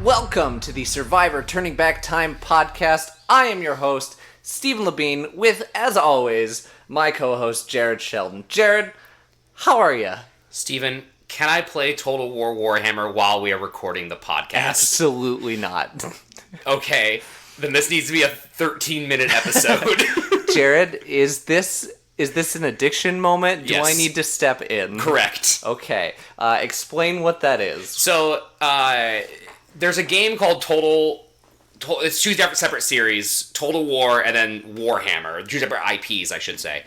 Welcome to the Survivor Turning Back Time podcast. I am your host, Stephen Labine, with, as always, my co-host, Jared Sheldon. Jared, how are you? Stephen, can I play Total War Warhammer while we are recording the podcast? Absolutely not. Okay, then this needs to be a 13-minute episode. Jared, is this an addiction moment? Do Yes. I need to step in? Correct. Okay. Explain what that is. So, there's a game called it's two separate series, Total War and then Warhammer. Two separate IPs, I should say.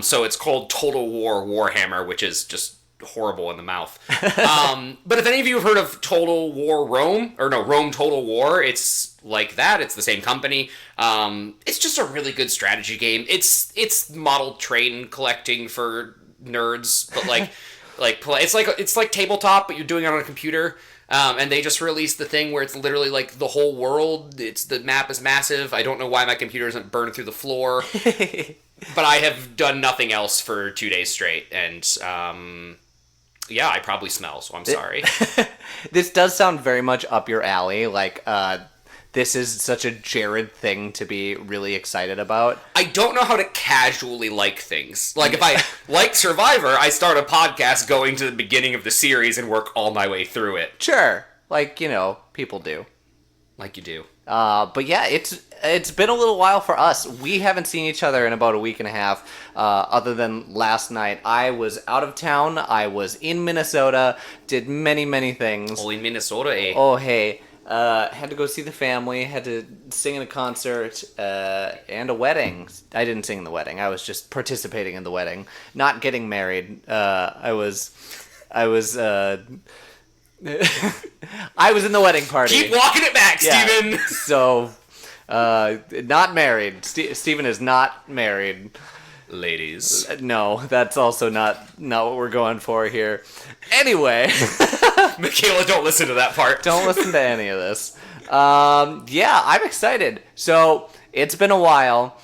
So it's called Total War Warhammer, which is just horrible in the mouth. But if any of you have heard of Total War Rome Total War, it's like that. It's the same company. It's just a really good strategy game. It's model train collecting for nerds, but it's like tabletop, but you're doing it on a computer. And they just released the thing where it's literally like the whole world. The map is massive. I don't know why my computer isn't burned through the floor. But I have done nothing else for 2 days straight, and yeah, I probably smell, so I'm sorry. This does sound very much up your alley. This is such a Jared thing to be really excited about. I don't know how to casually like things. Like, if I like Survivor, I start a podcast going to the beginning of the series and work all my way through it. Sure. People do. Like you do. But yeah, it's been a little while for us. We haven't seen each other in about a week and a half, other than last night. I was out of town. I was in Minnesota, did many, many things. Oh, in Minnesota, eh? Oh, hey. Had to go see the family, had to sing in a concert, and a wedding. I didn't sing in the wedding. I was just participating in the wedding. Not getting married. I was I was in the wedding party. Keep walking it back, Yeah. Steven! So, not married. Stephen is not married. Ladies. No, that's also not what we're going for here. Anyway. Michaela, don't listen to that part. Don't listen to any of this. Yeah, I'm excited. So, it's been a while.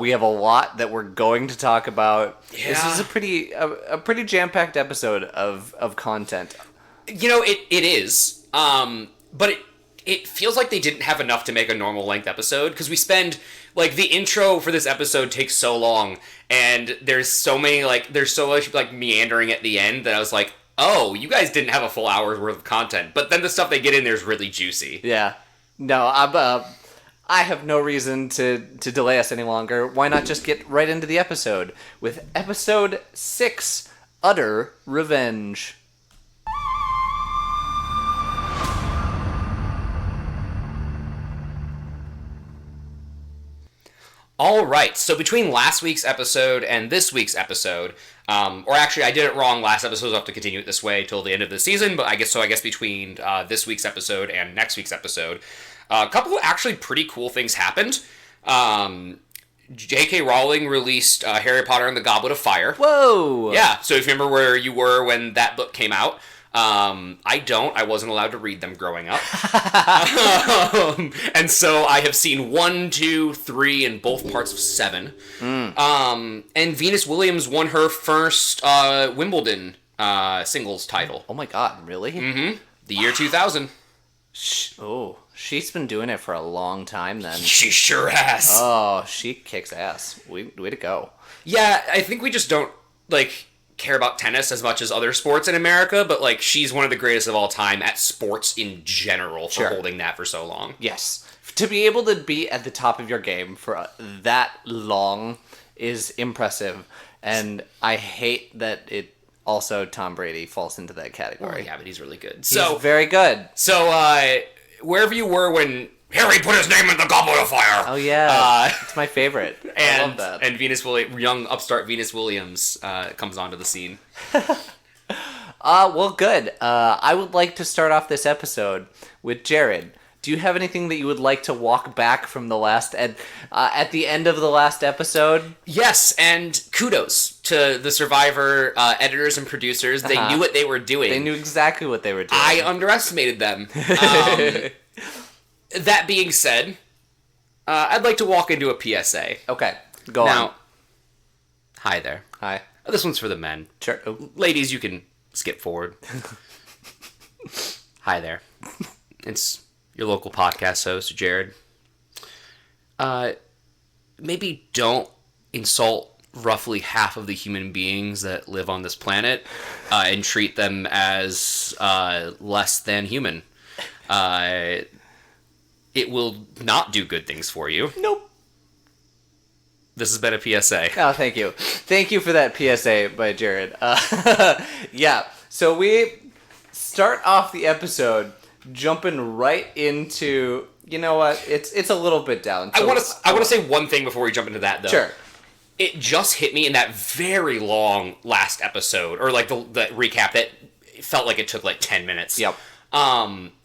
We have a lot that we're going to talk about. Yeah. This is a pretty jam-packed episode of content. You know, it is. But it feels like they didn't have enough to make a normal length episode, because we spend, the intro for this episode takes so long, and there's so much, meandering at the end that I was like, oh, you guys didn't have a full hour's worth of content. But then the stuff they get in there is really juicy. Yeah. No, I have no reason to delay us any longer. Why not just get right into the episode with episode 6, Udder Revenge. All right, so between last week's episode and this week's episode, or actually I did it wrong last episode, so I'll have to continue it this way till the end of the season, but I guess between this week's episode and next week's episode, a couple of actually pretty cool things happened. J.K. Rowling released Harry Potter and the Goblet of Fire. Whoa! Yeah, so if you remember where you were when that book came out, I wasn't allowed to read them growing up. And so I have seen 1, 2, 3, and both parts of 7. And Venus Williams won her first Wimbledon singles title. Oh my god, really? Mm-hmm. The year 2000. She's been doing it for a long time then. She sure has. Oh, she kicks ass. Way to go. Yeah, I think we just don't, care about tennis as much as other sports in America, but she's one of the greatest of all time at sports in general for holding that for so long. Yes. To be able to be at the top of your game for that long is impressive, and I hate that it also Tom Brady falls into that category. Oh, yeah, but he's really good. He's very good. So, wherever you were when Harry put his name in the Goblet of Fire. Oh yeah, it's my favorite. I love that. And young upstart Venus Williams comes onto the scene. Well, good. I would like to start off this episode with Jared. Do you have anything that you would like to walk back from the last at the end of the last episode? Yes, and kudos to the Survivor editors and producers. They knew what they were doing. They knew exactly what they were doing. I underestimated them. That being said, I'd like to walk into a PSA. Okay, go on. Hi there. Hi. This one's for the men. Sure. Oh. Ladies, you can skip forward. Hi there. It's your local podcast host, Jared. Maybe don't insult roughly half of the human beings that live on this planet and treat them as less than human. It will not do good things for you. Nope. This has been a PSA. Oh, thank you. Thank you for that PSA by Jared. Yeah, so we start off the episode jumping right into, you know what, it's a little bit down. So, I want to say one thing before we jump into that, though. Sure. It just hit me in that very long last episode, or like the recap that felt like it took like 10 minutes. Yep.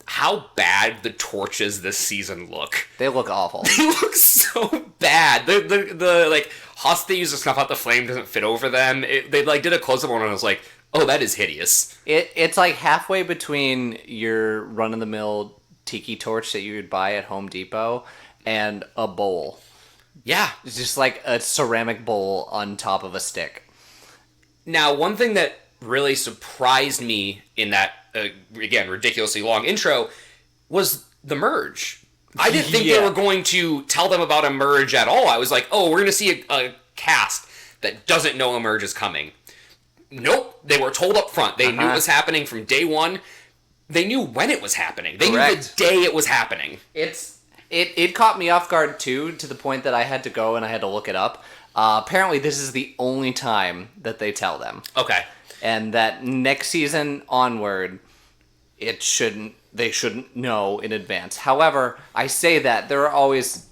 How bad the torches this season look. They look awful. They look so bad. The like husk they use to snuff out the flame doesn't fit over them. They like did a close up on it and I was like, oh, that is hideous. It's like halfway between your run of the mill tiki torch that you would buy at Home Depot and a bowl. Yeah. It's just like a ceramic bowl on top of a stick. Now, one thing that really surprised me in that, again, ridiculously long intro was the merge. I didn't think they were going to tell them about a merge at all. I was like, oh, we're going to see a cast that doesn't know a merge is coming. Nope. They were told up front. They knew it was happening from day one. They knew when it was happening. They knew the day it was happening. It caught me off guard, too, to the point that I had to go and I had to look it up. Apparently, this is the only time that they tell them. Okay. And that next season onward, they shouldn't know in advance. However, I say that there are always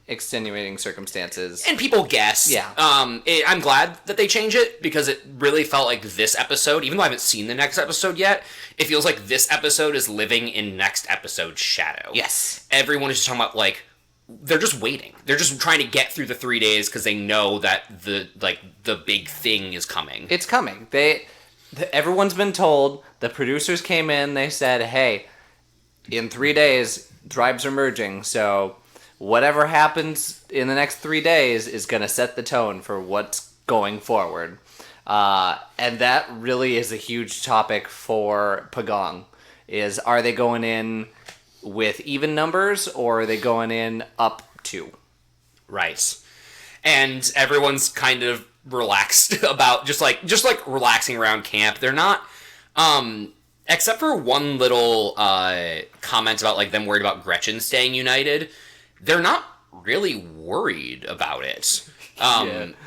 extenuating circumstances. And people guess. Yeah. I'm glad that they change it because it really felt like this episode, even though I haven't seen the next episode yet, it feels like this episode is living in next episode's shadow. Yes. Everyone is just talking about, like, they're just waiting. They're just trying to get through the 3 days because they know that the big thing is coming. It's coming. Everyone's been told. The producers came in. They said, "Hey, in 3 days, tribes are merging. So whatever happens in the next 3 days is going to set the tone for what's going forward." And that really is a huge topic for Pagong. Are they going in with even numbers, or are they going in up 2? Right. And everyone's kind of relaxed about just like relaxing around camp. They're not except for one little comment about like them worried about Gretchen staying united, they're not really worried about it.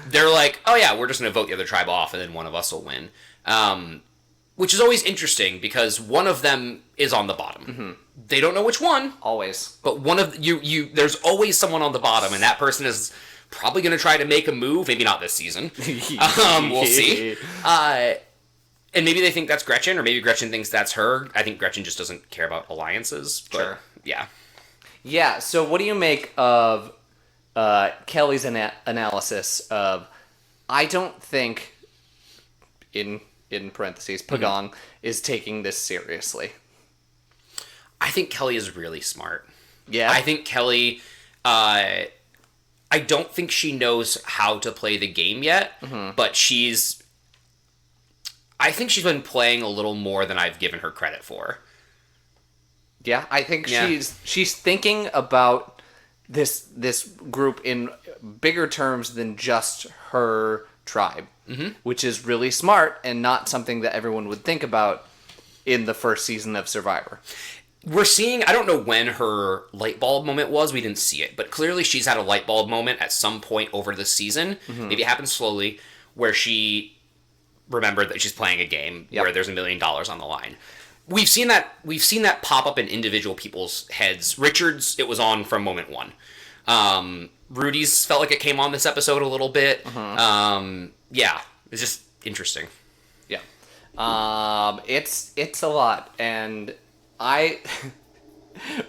They're like, oh yeah, we're just going to vote the other tribe off and then one of us will win. Which is always interesting because one of them is on the bottom. Mm-hmm. They don't know which one. Always. But one of there's always someone on the bottom, and that person is probably going to try to make a move. Maybe not this season. We'll see. And maybe they think that's Gretchen, or maybe Gretchen thinks that's her. I think Gretchen just doesn't care about alliances. But, sure. Yeah. Yeah, so what do you make of Kelly's analysis of, I don't think, in parentheses, Pagong is taking this seriously? I think Kelly is really smart. Yeah? I think Kelly, I don't think she knows how to play the game yet, but I think she's been playing a little more than I've given her credit for. Yeah, I think she's thinking about this group in bigger terms than just her tribe, which is really smart and not something that everyone would think about in the first season of Survivor. We're seeing, I don't know when her light bulb moment was, we didn't see it, but clearly she's had a light bulb moment at some point over the season, maybe it happened slowly, where she remembered that she's playing a game where there's $1 million on the line. We've seen that pop up in individual people's heads. Richard's, it was on from moment one. Rudy's felt like it came on this episode a little bit. Yeah, it's just interesting. Yeah. It's a lot, and I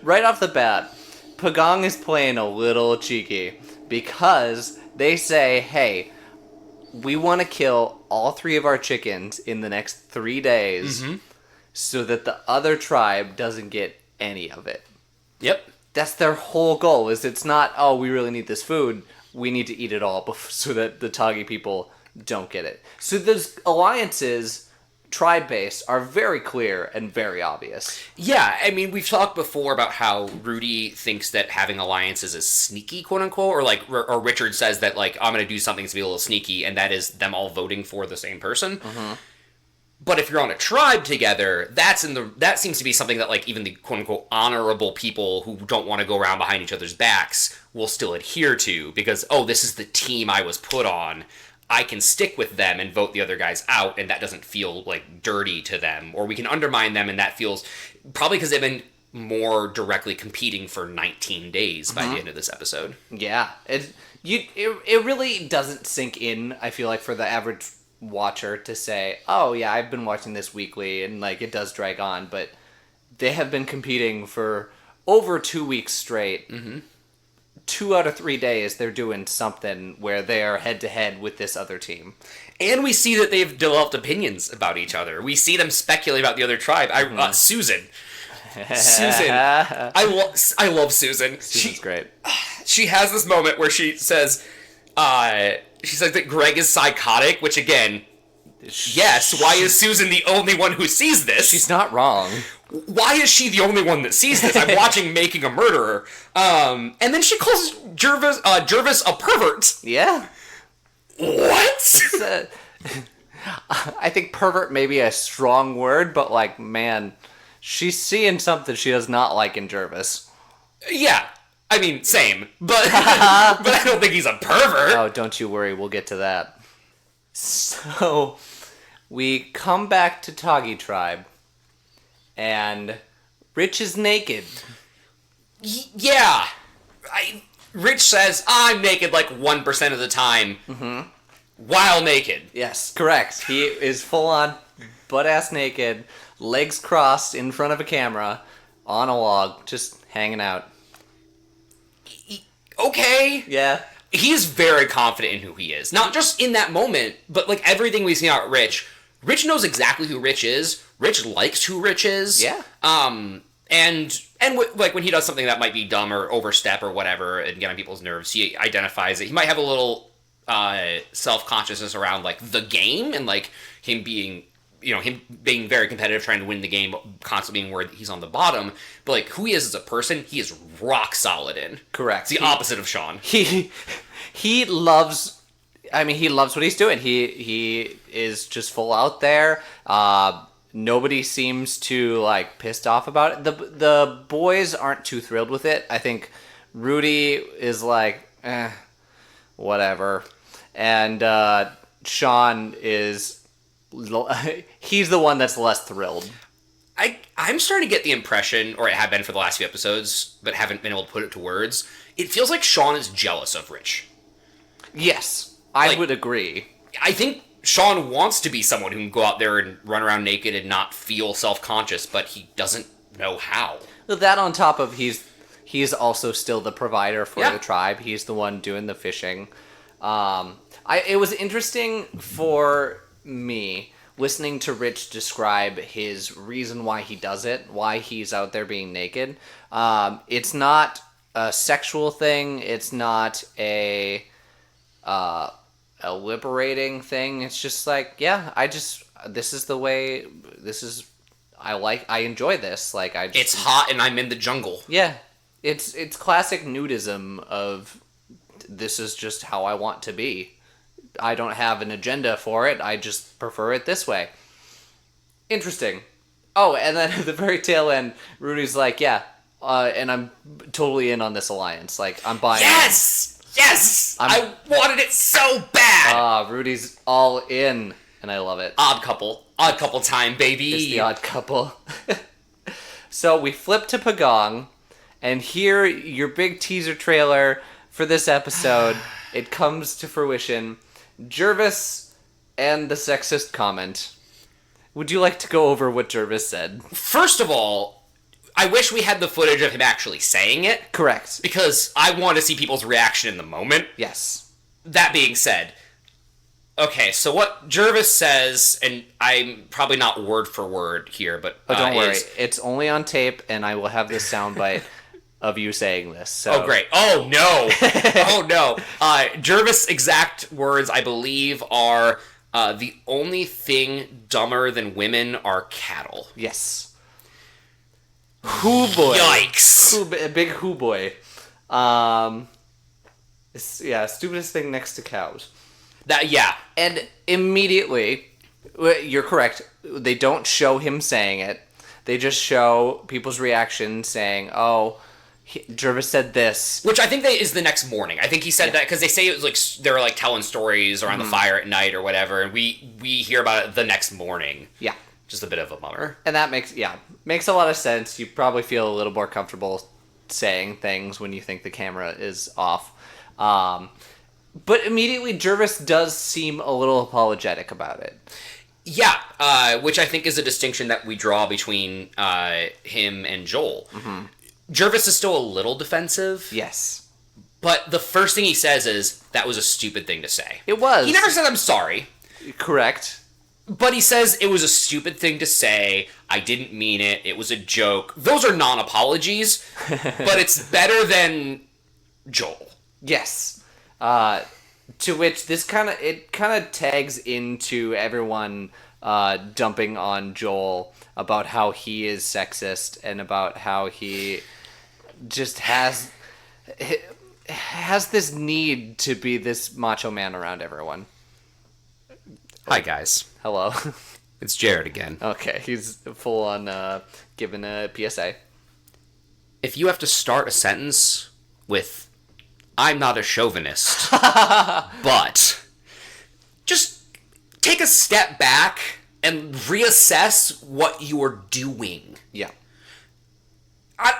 right off the bat, Pagong is playing a little cheeky because they say, "Hey, we want to kill all 3 of our chickens in the next 3 days so that the other tribe doesn't get any of it." Yep. That's their whole goal. It's not, oh, we really need this food. We need to eat it all so that the Toggy people don't get it. So those alliances tribe-based are very clear and very obvious. Yeah, I mean, we've talked before about how Rudy thinks that having alliances is sneaky, quote unquote, or Richard says that, like, I'm going to do something to be a little sneaky, and that is them all voting for the same person. Mm-hmm. But if you're on a tribe together, that seems to be something that, like, even the quote unquote honorable people who don't want to go around behind each other's backs will still adhere to, because, oh, this is the team I was put on. I can stick with them and vote the other guys out, and that doesn't feel, like, dirty to them. Or we can undermine them, and that feels... Probably because they've been more directly competing for 19 days by the end of this episode. Yeah. It really doesn't sink in, I feel like, for the average watcher to say, oh, yeah, I've been watching this weekly, and, like, it does drag on, but they have been competing for over 2 weeks straight. Mm-hmm. 2 out of 3 days, they're doing something where they are head-to-head with this other team. And we see that they've developed opinions about each other. We see them speculate about the other tribe. Susan. I love Susan. Susan's great. She has this moment where she says, she's like that Greg is psychotic, which again, yes, why is Susan the only one who sees this? She's not wrong. Why is she the only one that sees this? I'm watching Making a Murderer. And then she calls Jervis a pervert. Yeah. What? I think pervert may be a strong word, but, like, man, she's seeing something she does not like in Jervis. Yeah. I mean, same. But I don't think he's a pervert. Oh, don't you worry. We'll get to that. So, we come back to Toggy Tribe, and Rich is naked. Yeah. Rich says, I'm naked like 1% of the time. Mm-hmm. While naked. Yes, correct. He is full on butt-ass naked, legs crossed in front of a camera, on a log, just hanging out. Okay. Yeah. He is very confident in who he is. Not just in that moment, but like everything we see about Rich. Rich knows exactly who Rich is. Rich likes who Rich is. Yeah. Like when he does something that might be dumb or overstep or whatever and get on people's nerves, he identifies it. He might have a little self-consciousness around like the game and like him being very competitive, trying to win the game, constantly being worried that he's on the bottom. But like who he is as a person, he is rock solid in. Correct. It's the opposite of Sean. He loves. I mean, he loves what he's doing. He is just full out there. Nobody seems to like pissed off about it. The boys aren't too thrilled with it. I think Rudy is like, whatever, and Sean is. He's the one that's less thrilled. I'm starting to get the impression, or I have been for the last few episodes, but haven't been able to put it to words. It feels like Sean is jealous of Rich. Yes, I would agree. I think Sean wants to be someone who can go out there and run around naked and not feel self-conscious, but he doesn't know how. That on top of he's also still the provider for the tribe. He's the one doing the fishing. It was interesting for me listening to Rich describe his reason why he does it, why he's out there being naked. It's not a sexual thing. It's not a liberating thing. It's just like, this is the way. I enjoy this. Like it's hot and I'm in the jungle. Yeah, it's classic nudism of this is just how I want to be. I don't have an agenda for it. I just prefer it this way. Interesting. Oh, and then at the very tail end, Rudy's like, and I'm totally in on this alliance. Like, I'm buying Yes! it. Yes! I wanted it so bad! Rudy's all in, and I love it. Odd couple. Odd couple time, baby. It's the odd couple. So we flip to Pagong, and here, your big teaser trailer for this episode, it comes to fruition. Jervis and the sexist comment. Would you like to go over what Jervis said? First of all, I wish we had the footage of him actually saying it. Correct. Because I want to see people's reaction in the moment. Yes. That being said, okay, so what Jervis says, and I'm probably not word for word here, but don't worry. It's only on tape, and I will have this soundbite of you saying this. So. Oh, great. Oh, no. Oh, no. Jervis' exact words, I believe, are, The only thing dumber than women are cattle. Yes. Hoo boy. Yikes. Big hoo boy. Stupidest thing next to cows. Yeah. And immediately, you're correct, they don't show him saying it. They just show people's reaction saying, oh, Jervis said this. Which I think is the next morning. I think he said that because they say it was like they were like telling stories around the fire at night or whatever, and we hear about it the next morning. Yeah. Just a bit of a bummer. And that makes a lot of sense. You probably feel a little more comfortable saying things when you think the camera is off. But immediately Jervis does seem a little apologetic about it. Yeah, which I think is a distinction that we draw between him and Joel. Mm-hmm. Jervis is still a little defensive. Yes. But the first thing he says is, that was a stupid thing to say. It was. He never said, I'm sorry. Correct. But he says, it was a stupid thing to say. I didn't mean it. It was a joke. Those are non-apologies. But it's better than Joel. Yes. To which this kind of tags into everyone dumping on Joel about how he is sexist and about how he just has this need to be this macho man around everyone. Hi, guys. Hello. It's Jared again. Okay, he's full on giving a PSA. If you have to start a sentence with, I'm not a chauvinist, but just take a step back and reassess what you are doing. Yeah.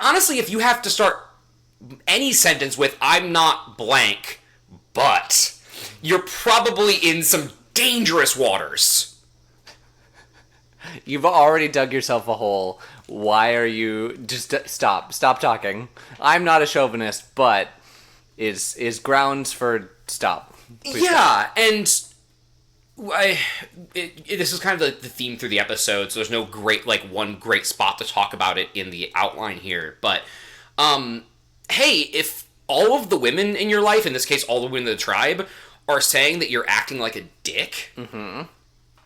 Honestly, if you have to start any sentence with, I'm not blank, but, you're probably in some dangerous waters. You've already dug yourself a hole. Why are you... Just stop talking. I'm not a chauvinist, but is grounds for stop. Please stop. And this is kind of the theme through the episode, so there's no one great spot to talk about it in the outline here, but hey, if all of the women in your life, in this case all the women in the tribe, are saying that you're acting like a dick,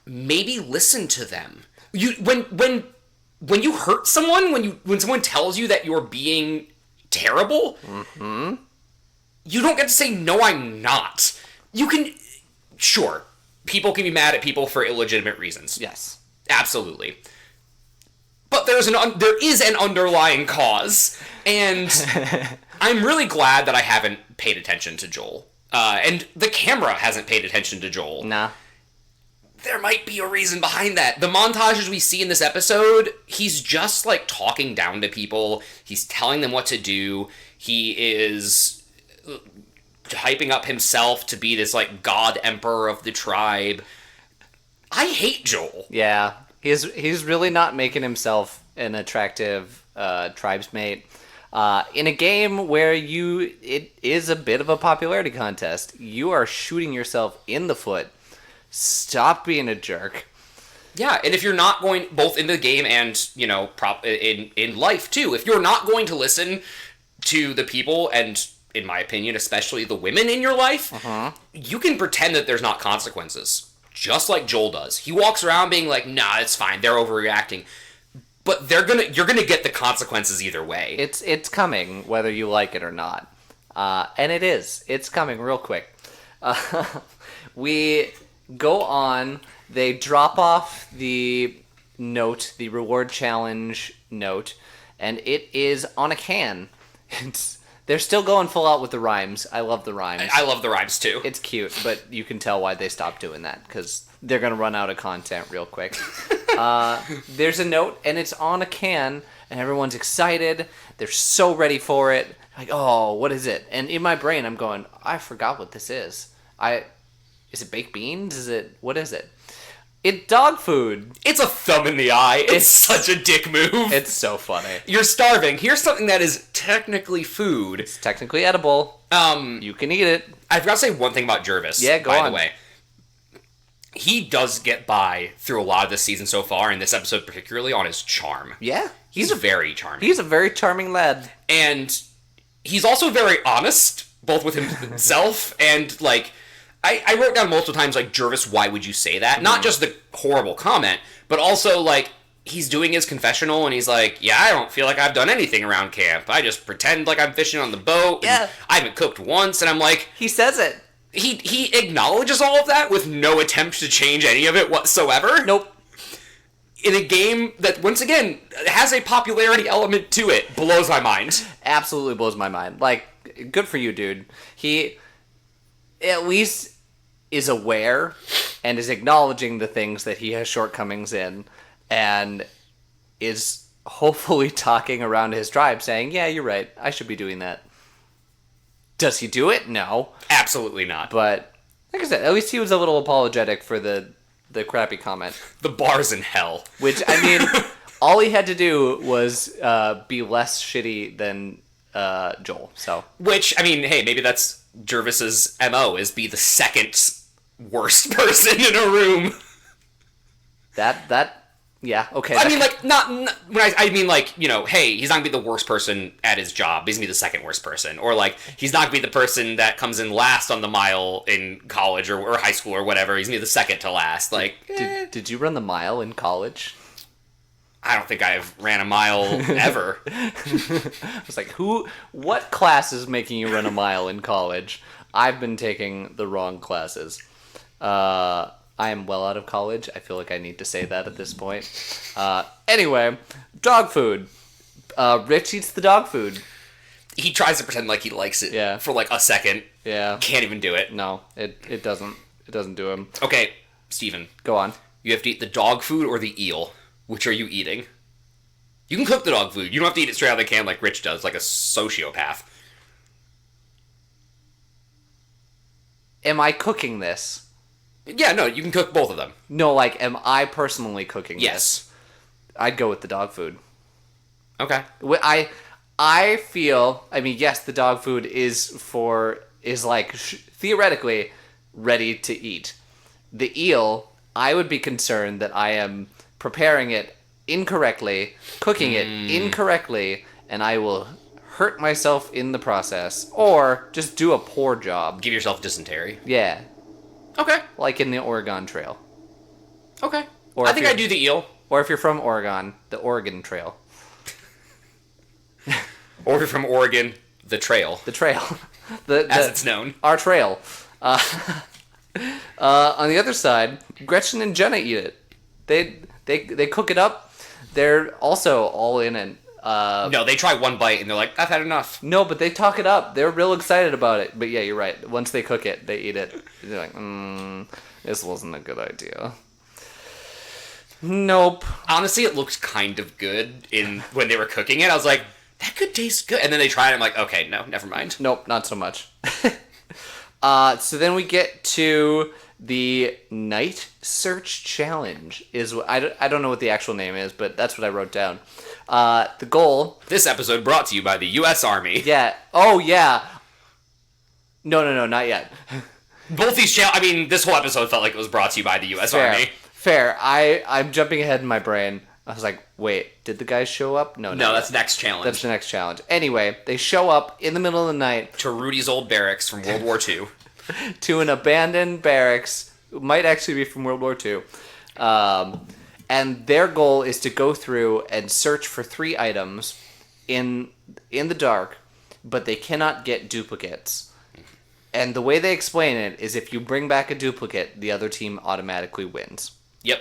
maybe listen to them. When you hurt someone, when someone tells you that you're being terrible, you don't get to say, no, I'm not. You can... Sure, people can be mad at people for illegitimate reasons. Yes. Absolutely. But there is an underlying cause, and I'm really glad that I haven't paid attention to Joel. And the camera hasn't paid attention to Joel. Nah. There might be a reason behind that. The montages we see in this episode, he's just, talking down to people. He's telling them what to do. He is hyping up himself to be this, god emperor of the tribe. I hate Joel. Yeah. He's really not making himself an attractive tribesmate. In a game where it is a bit of a popularity contest, you are shooting yourself in the foot. Stop being a jerk. Yeah, and if you're not going, both in the game and, in life too, if you're not going to listen to the people, and in my opinion, especially the women in your life, you can pretend that there's not consequences. Just like Joel does. He walks around being like, nah, it's fine, they're overreacting. But you're gonna get the consequences either way. It's coming, whether you like it or not. And it is. It's coming real quick. We go on. They drop off the note, the reward challenge note, and it is on a can. They're still going full out with the rhymes. I love the rhymes. I love the rhymes too. It's cute, but you can tell why they stopped doing that, because they're going to run out of content real quick. There's a note, and it's on a can, and everyone's excited. They're so ready for it. Like, oh, what is it? And in my brain, I'm going, I forgot what this is. Is it baked beans? What is it? It's dog food. It's a thumb in the eye. It's such a dick move. It's so funny. You're starving. Here's something that is technically food. It's technically edible. You can eat it. I forgot to say one thing about Jervis. Yeah, go on. By the way. He does get by through a lot of this season so far, and this episode particularly, on his charm. Yeah. He's very charming. He's a very charming lad. And he's also very honest, both with himself and, I wrote down multiple times, like, Jervis, why would you say that? Not just the horrible comment, but also, like, he's doing his confessional, and he's like, yeah, I don't feel like I've done anything around camp. I just pretend like I'm fishing on the boat. Yeah. I haven't cooked once, and I'm like... He says it. He acknowledges all of that with no attempt to change any of it whatsoever. Nope. In a game that, once again, has a popularity element to it. Blows my mind. Absolutely blows my mind. Like, good for you, dude. He at least is aware and is acknowledging the things that he has shortcomings in, and is hopefully talking around his tribe saying, yeah, you're right, I should be doing that. Does he do it? No. Absolutely not. But, like I said, at least he was a little apologetic for the crappy comment. The bar's in hell. Which, I mean, all he had to do was be less shitty than Joel, so... Which, I mean, hey, maybe that's Jervis's MO, is be the second worst person in a room. Yeah, okay. I mean, like, not when I mean, like, you know, hey, he's not gonna be the worst person at his job. He's gonna be the second worst person. Or, like, he's not gonna be the person that comes in last on the mile in college or high school or whatever. He's gonna be the second to last. Like, Did you run the mile in college? I don't think I've ran a mile ever. I was like, what class is making you run a mile in college? I've been taking the wrong classes. I am well out of college. I feel like I need to say that at this point. Anyway, dog food. Rich eats the dog food. He tries to pretend like he likes it for like a second. Yeah. Can't even do it. No, it doesn't. It doesn't do him. Okay, Steven. Go on. You have to eat the dog food or the eel. Which are you eating? You can cook the dog food. You don't have to eat it straight out of the can like Rich does, like a sociopath. Am I cooking this? Yeah, no, you can cook both of them. No, like, am I personally cooking Yes. this? I'd go with the dog food. Okay. I feel, I mean, yes, the dog food is theoretically ready to eat. The eel, I would be concerned that I am preparing it incorrectly, cooking it incorrectly, and I will hurt myself in the process, or just do a poor job. Give yourself dysentery. Yeah. Okay. Like in the Oregon Trail. Okay. Or I if think I'd do the eel. Or if you're from Oregon, the Oregon Trail. Or if you're from Oregon, the trail. The trail. As it's known. Our trail. On the other side, Gretchen and Jenna eat it. They cook it up. They're also all in it. No, they try one bite and they're like, I've had enough. No, but they talk it up. They're real excited about it. But yeah, you're right. Once they cook it, they eat it. They're like, this wasn't a good idea. Nope. Honestly, it looked kind of good when they were cooking it. I was like, that could taste good. And then they tried it. I'm like, okay, no, never mind. Nope, not so much. So then we get to the Night Search Challenge. I don't know what the actual name is, but that's what I wrote down. The goal... This episode brought to you by the U.S. Army. Yeah. Oh, yeah. No, not yet. Both these this whole episode felt like it was brought to you by the U.S. Army. Fair. I'm jumping ahead in my brain. I was like, wait, did the guys show up? No, that's next challenge. That's the next challenge. Anyway, they show up in the middle of the night. To Rudy's old barracks from World War II. To an abandoned barracks. Might actually be from World War II. And their goal is to go through and search for 3 items in the dark, but they cannot get duplicates. And the way they explain it is if you bring back a duplicate, the other team automatically wins. Yep.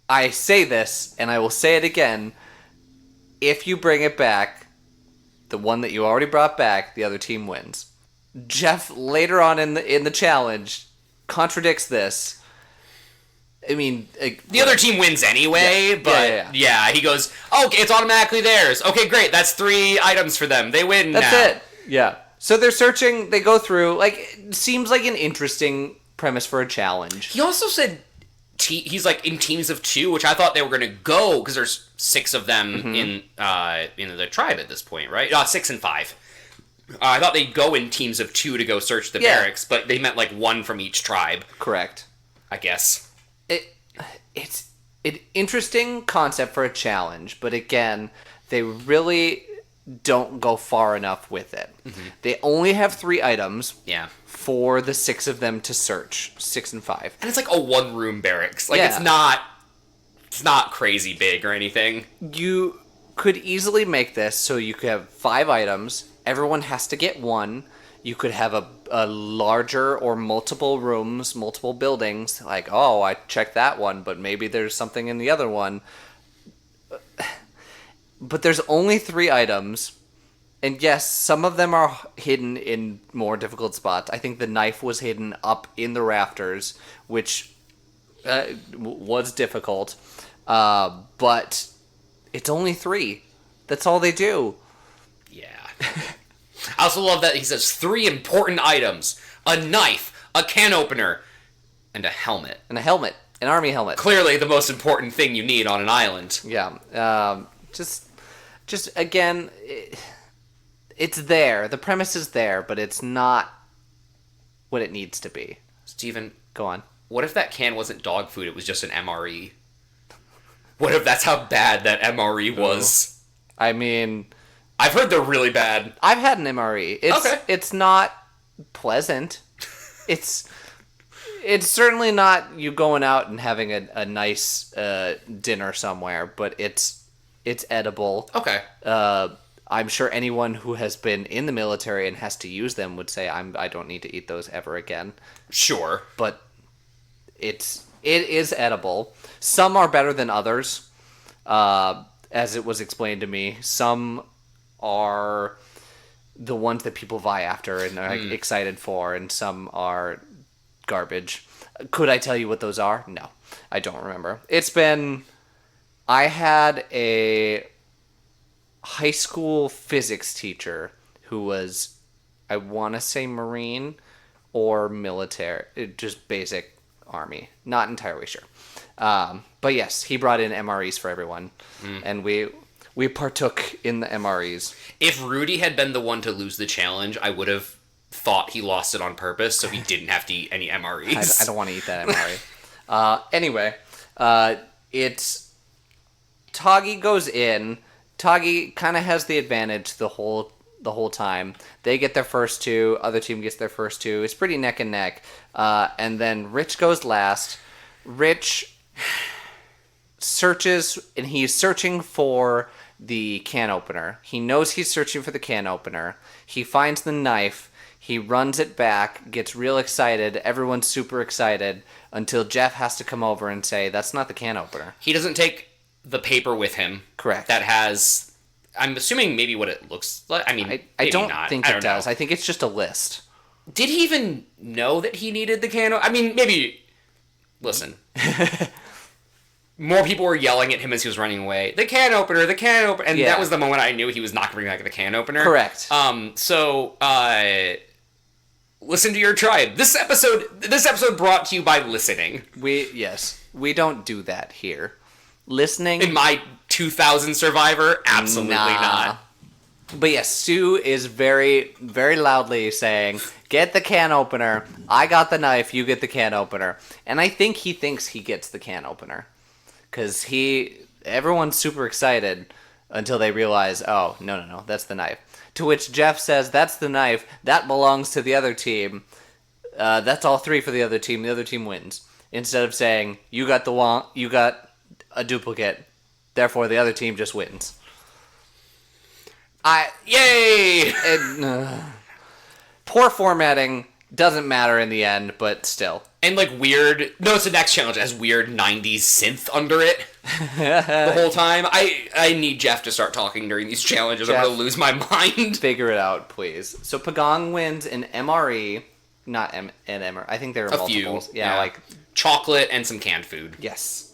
I say this, and I will say it again. If you bring it back, the one that you already brought back, the other team wins. Jeff, later on in the challenge, contradicts this. I mean... the other team wins anyway, but yeah, he goes, okay, it's automatically theirs. Okay, great, that's 3 items for them. They win now. That's it. Yeah. So they're searching, they go through, it seems like an interesting premise for a challenge. He also said he's like in teams of 2, which I thought they were going to go, because there's 6 of them in the tribe at this point, right? 6 and 5. I thought they'd go in teams of 2 to go search the barracks, but they meant 1 from each tribe. Correct. I guess. It's an interesting concept for a challenge, but again, they really don't go far enough with it. They only have 3 items Yeah. for the 6 of them to search, 6 and 5. And it's like a one-room barracks. Like, Yeah. it's not crazy big or anything. You could easily make this so you could have 5 items. Everyone has to get 1. You could have a larger or multiple rooms, multiple buildings. Like, oh, I checked that one, but maybe there's something in the other one. But there's only 3 items. And yes, some of them are hidden in more difficult spots. I think the knife was hidden up in the rafters, which was difficult. But it's only 3. That's all they do. Yeah. I also love that he says 3 important items: a knife, a can opener, and a helmet. And a helmet. An army helmet. Clearly the most important thing you need on an island. Yeah. Just again, it's there. The premise is there, but it's not what it needs to be. Steven, Go on. what if that can wasn't dog food, it was just an MRE? What if that's how bad that MRE was? I mean, I've heard they're really bad. I've had an MRE. It's not pleasant. It's certainly not you going out and having a nice dinner somewhere, but it's edible. Okay. I'm sure anyone who has been in the military and has to use them would say I don't need to eat those ever again. Sure. But it is edible. Some are better than others, as it was explained to me. Some are the ones that people vie after and are excited for, and some are garbage. Could I tell you what those are? No, I don't remember. I had a high school physics teacher who was, I want to say Marine or military, just basic Army. Not entirely sure. But yes, he brought in MREs for everyone, and we partook in the MREs. If Rudy had been the one to lose the challenge, I would have thought he lost it on purpose so he didn't have to eat any MREs. I don't want to eat that MRE. Anyway, it's Toggy goes in. Toggy kind of has the advantage the whole time. They get their first 2. Other team gets their first 2. It's pretty neck and neck. And then Rich goes last. Rich searches, and he's searching for the can opener. He knows he's searching for the can opener. He finds the knife. He runs it back, gets real excited. Everyone's super excited until Jeff has to come over and say, that's not the can opener. He doesn't take the paper with him. Correct. That has, I'm assuming maybe what it looks like. I mean, I don't not. think it does. I think it's just a list. Did he even know that he needed the can? I mean, maybe. Listen. More people were yelling at him as he was running away. The can opener, and Yeah. that was the moment I knew he was not going to bring back the can opener. Correct. So listen to your tribe. This episode brought to you by listening. We don't do that here. Listening. In my 2000 Survivor, absolutely not. But yes, Sue is very, very loudly saying, get the can opener. I got the knife, you get the can opener. And I think he thinks he gets the can opener. Because everyone's super excited until they realize, oh, no, that's the knife. To which Jeff says, that's the knife, that belongs to the other team. That's all 3 for the other team wins. Instead of saying, you got a duplicate, therefore the other team just wins. Yay! Poor formatting, doesn't matter in the end, but still. And weird. No, it's the next challenge. It has weird 90s synth under it the whole time. I need Jeff to start talking during these challenges. I'm going to lose my mind. Figure it out, please. So Pagong wins an MRE, not an MRE. I think there are multiples. Few. Yeah, chocolate and some canned food. Yes.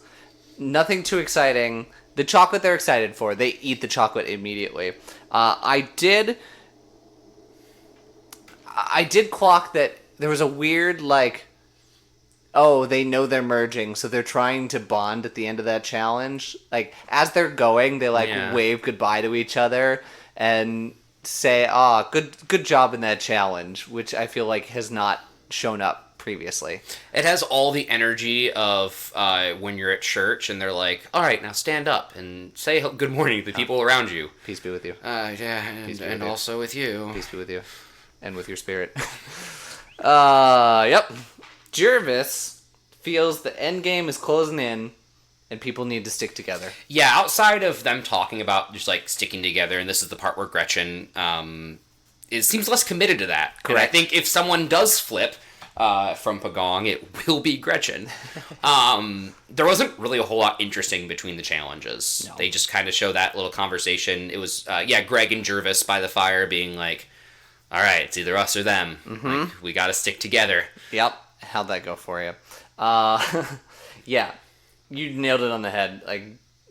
Nothing too exciting. The chocolate they're excited for, they eat the chocolate immediately. I did clock that there was a weird, they know they're merging, so they're trying to bond at the end of that challenge. As they're going, they, wave goodbye to each other and say, good job in that challenge, which I feel like has not shown up previously. It has all the energy of when you're at church and they're like, all right, now stand up and say good morning to the people around you. Peace be with you. Yeah, and also with you. Peace be with you. And with your spirit. Yep. Jervis feels the endgame is closing in and people need to stick together. Yeah, outside of them talking about just like sticking together, and this is the part where Gretchen it seems less committed to that. Correct. And I think if someone does flip from Pagong, it will be Gretchen. There wasn't really a whole lot interesting between the challenges. No. They just kind of show that little conversation. It was, Greg and Jervis by the fire being like, all right, it's either us or them. Mm-hmm. Like, we got to stick together. Yep. How'd that go for you? Yeah. You nailed it on the head. Like,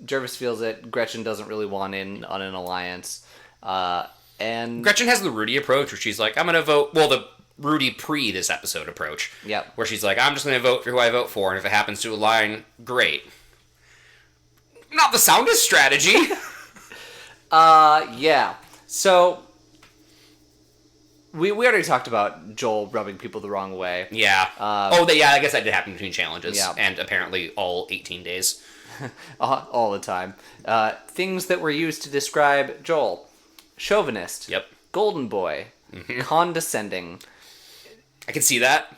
Jervis feels it. Gretchen doesn't really want in on an alliance. And Gretchen has the Rudy approach where she's like, I'm going to vote... Well, the Rudy pre this episode approach. Yep. Where she's like, I'm just going to vote for who I vote for, and if it happens to align, great. Not the soundest strategy. Yeah. So... We already talked about Joel rubbing people the wrong way. Yeah. I guess that did happen between challenges. Yeah. And apparently all 18 days. All the time. Things that were used to describe Joel. Chauvinist. Yep. Golden boy. Mm-hmm. Condescending. I can see that.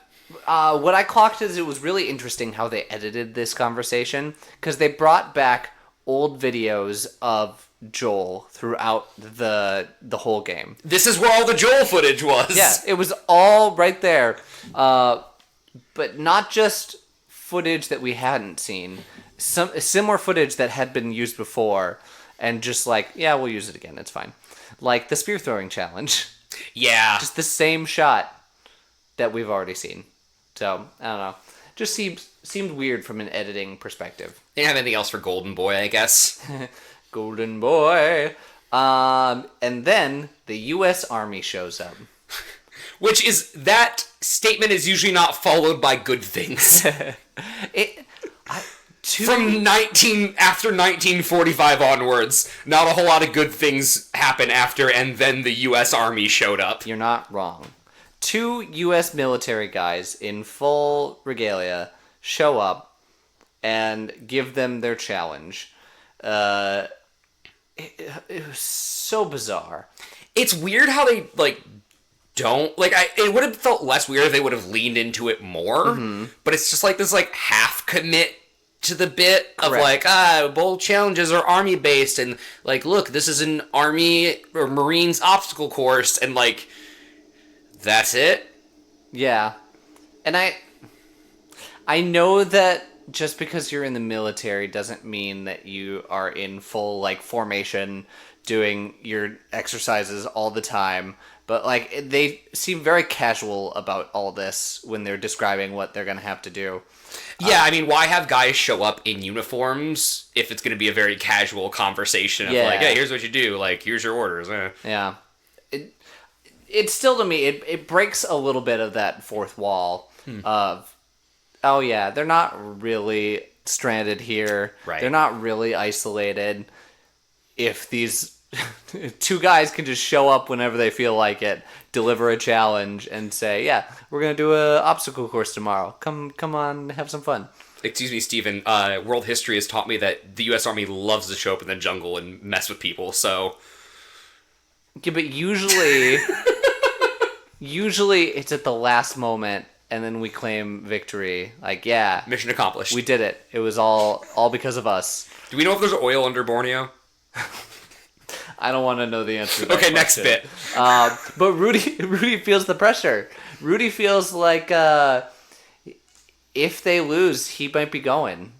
What I clocked is it was really interesting how they edited this conversation, because they brought back old videos of Joel throughout the whole game. This is where all the Joel footage was. Yeah, it was all right there. But not just footage that we hadn't seen. Some similar footage that had been used before, and just like, yeah, we'll use it again, it's fine. Like the spear throwing challenge. Yeah. Just the same shot that we've already seen. So, I don't know. Just seemed weird from an editing perspective. They didn't have anything else for Golden Boy, I guess. Golden boy. And then the U.S. Army shows up. Which is, that statement is usually not followed by good things. From after 1945 onwards, not a whole lot of good things happen after, and then the U.S. Army showed up. You're not wrong. 2 U.S. military guys in full regalia show up and give them their challenge. It was so bizarre. It's weird how they, don't... it would have felt less weird if they would have leaned into it more, mm-hmm. But it's just this, half commit to the bit of, bold challenges are Army-based, and, look, this is an Army or Marines obstacle course, and, that's it? Yeah. And I know that just because you're in the military doesn't mean that you are in full, formation, doing your exercises all the time. But, they seem very casual about all this when they're describing what they're going to have to do. Yeah, why have guys show up in uniforms if it's going to be a very casual conversation of, hey, here's what you do, here's your orders. Yeah. It's still, to me, it breaks a little bit of that fourth wall of, oh yeah, they're not really stranded here. Right. They're not really isolated. If these 2 guys can just show up whenever they feel like it, deliver a challenge, and say, yeah, we're going to do an obstacle course tomorrow. Come on, have some fun. Excuse me, Steven. World history has taught me that the U.S. Army loves to show up in the jungle and mess with people, so... Yeah, but usually it's at the last moment, and then we claim victory. Mission accomplished. We did it. It was all because of us. Do we know if there's oil under Borneo? I don't want to know the answer to that question. Next bit. But Rudy feels the pressure. Rudy feels like if they lose, he might be going.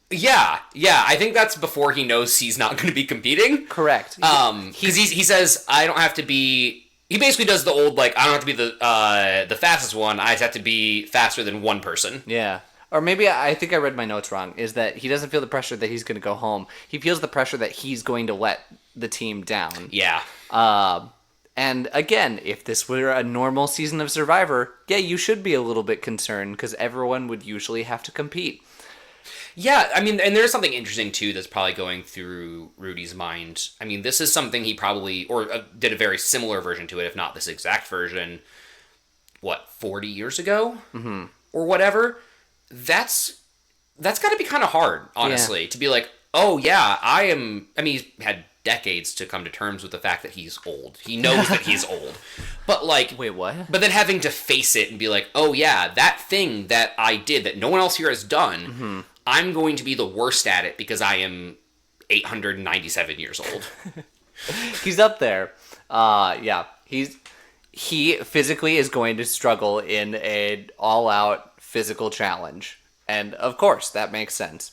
Yeah. I think that's before he knows he's not going to be competing. Correct. Because he says, I don't have to be... He basically does the old, I don't have to be the fastest one, I just have to be faster than one person. Yeah. Or maybe I think I read my notes wrong, is that he doesn't feel the pressure that he's going to go home. He feels the pressure that he's going to let the team down. Yeah. And again, if this were a normal season of Survivor, yeah, you should be a little bit concerned, because everyone would usually have to compete. Yeah, and there's something interesting, too, that's probably going through Rudy's mind. This is something he probably, or did a very similar version to it, if not this exact version, 40 years ago? Mm-hmm. Or whatever. That's got to be kind of hard, honestly, to be like, oh, yeah, I mean, he's had decades to come to terms with the fact that he's old. He knows that he's old. But, like... Wait, what? But then having to face it and be like, oh, yeah, that thing that I did that no one else here has done, I'm going to be the worst at it because I am 897 years old. He's up there. Yeah. He physically is going to struggle in an all-out physical challenge. And, of course, that makes sense.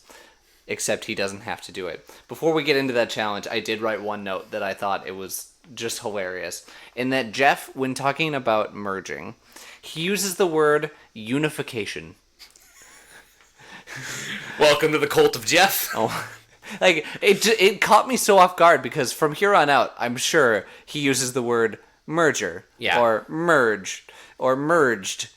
Except he doesn't have to do it. Before we get into that challenge, I did write one note that I thought it was just hilarious. In that Jeff, when talking about merging, he uses the word unification. Welcome to the cult of Jeff. Oh, like, it caught me so off guard because from here on out, I'm sure he uses the word merger. Yeah. Or merge. Or merged.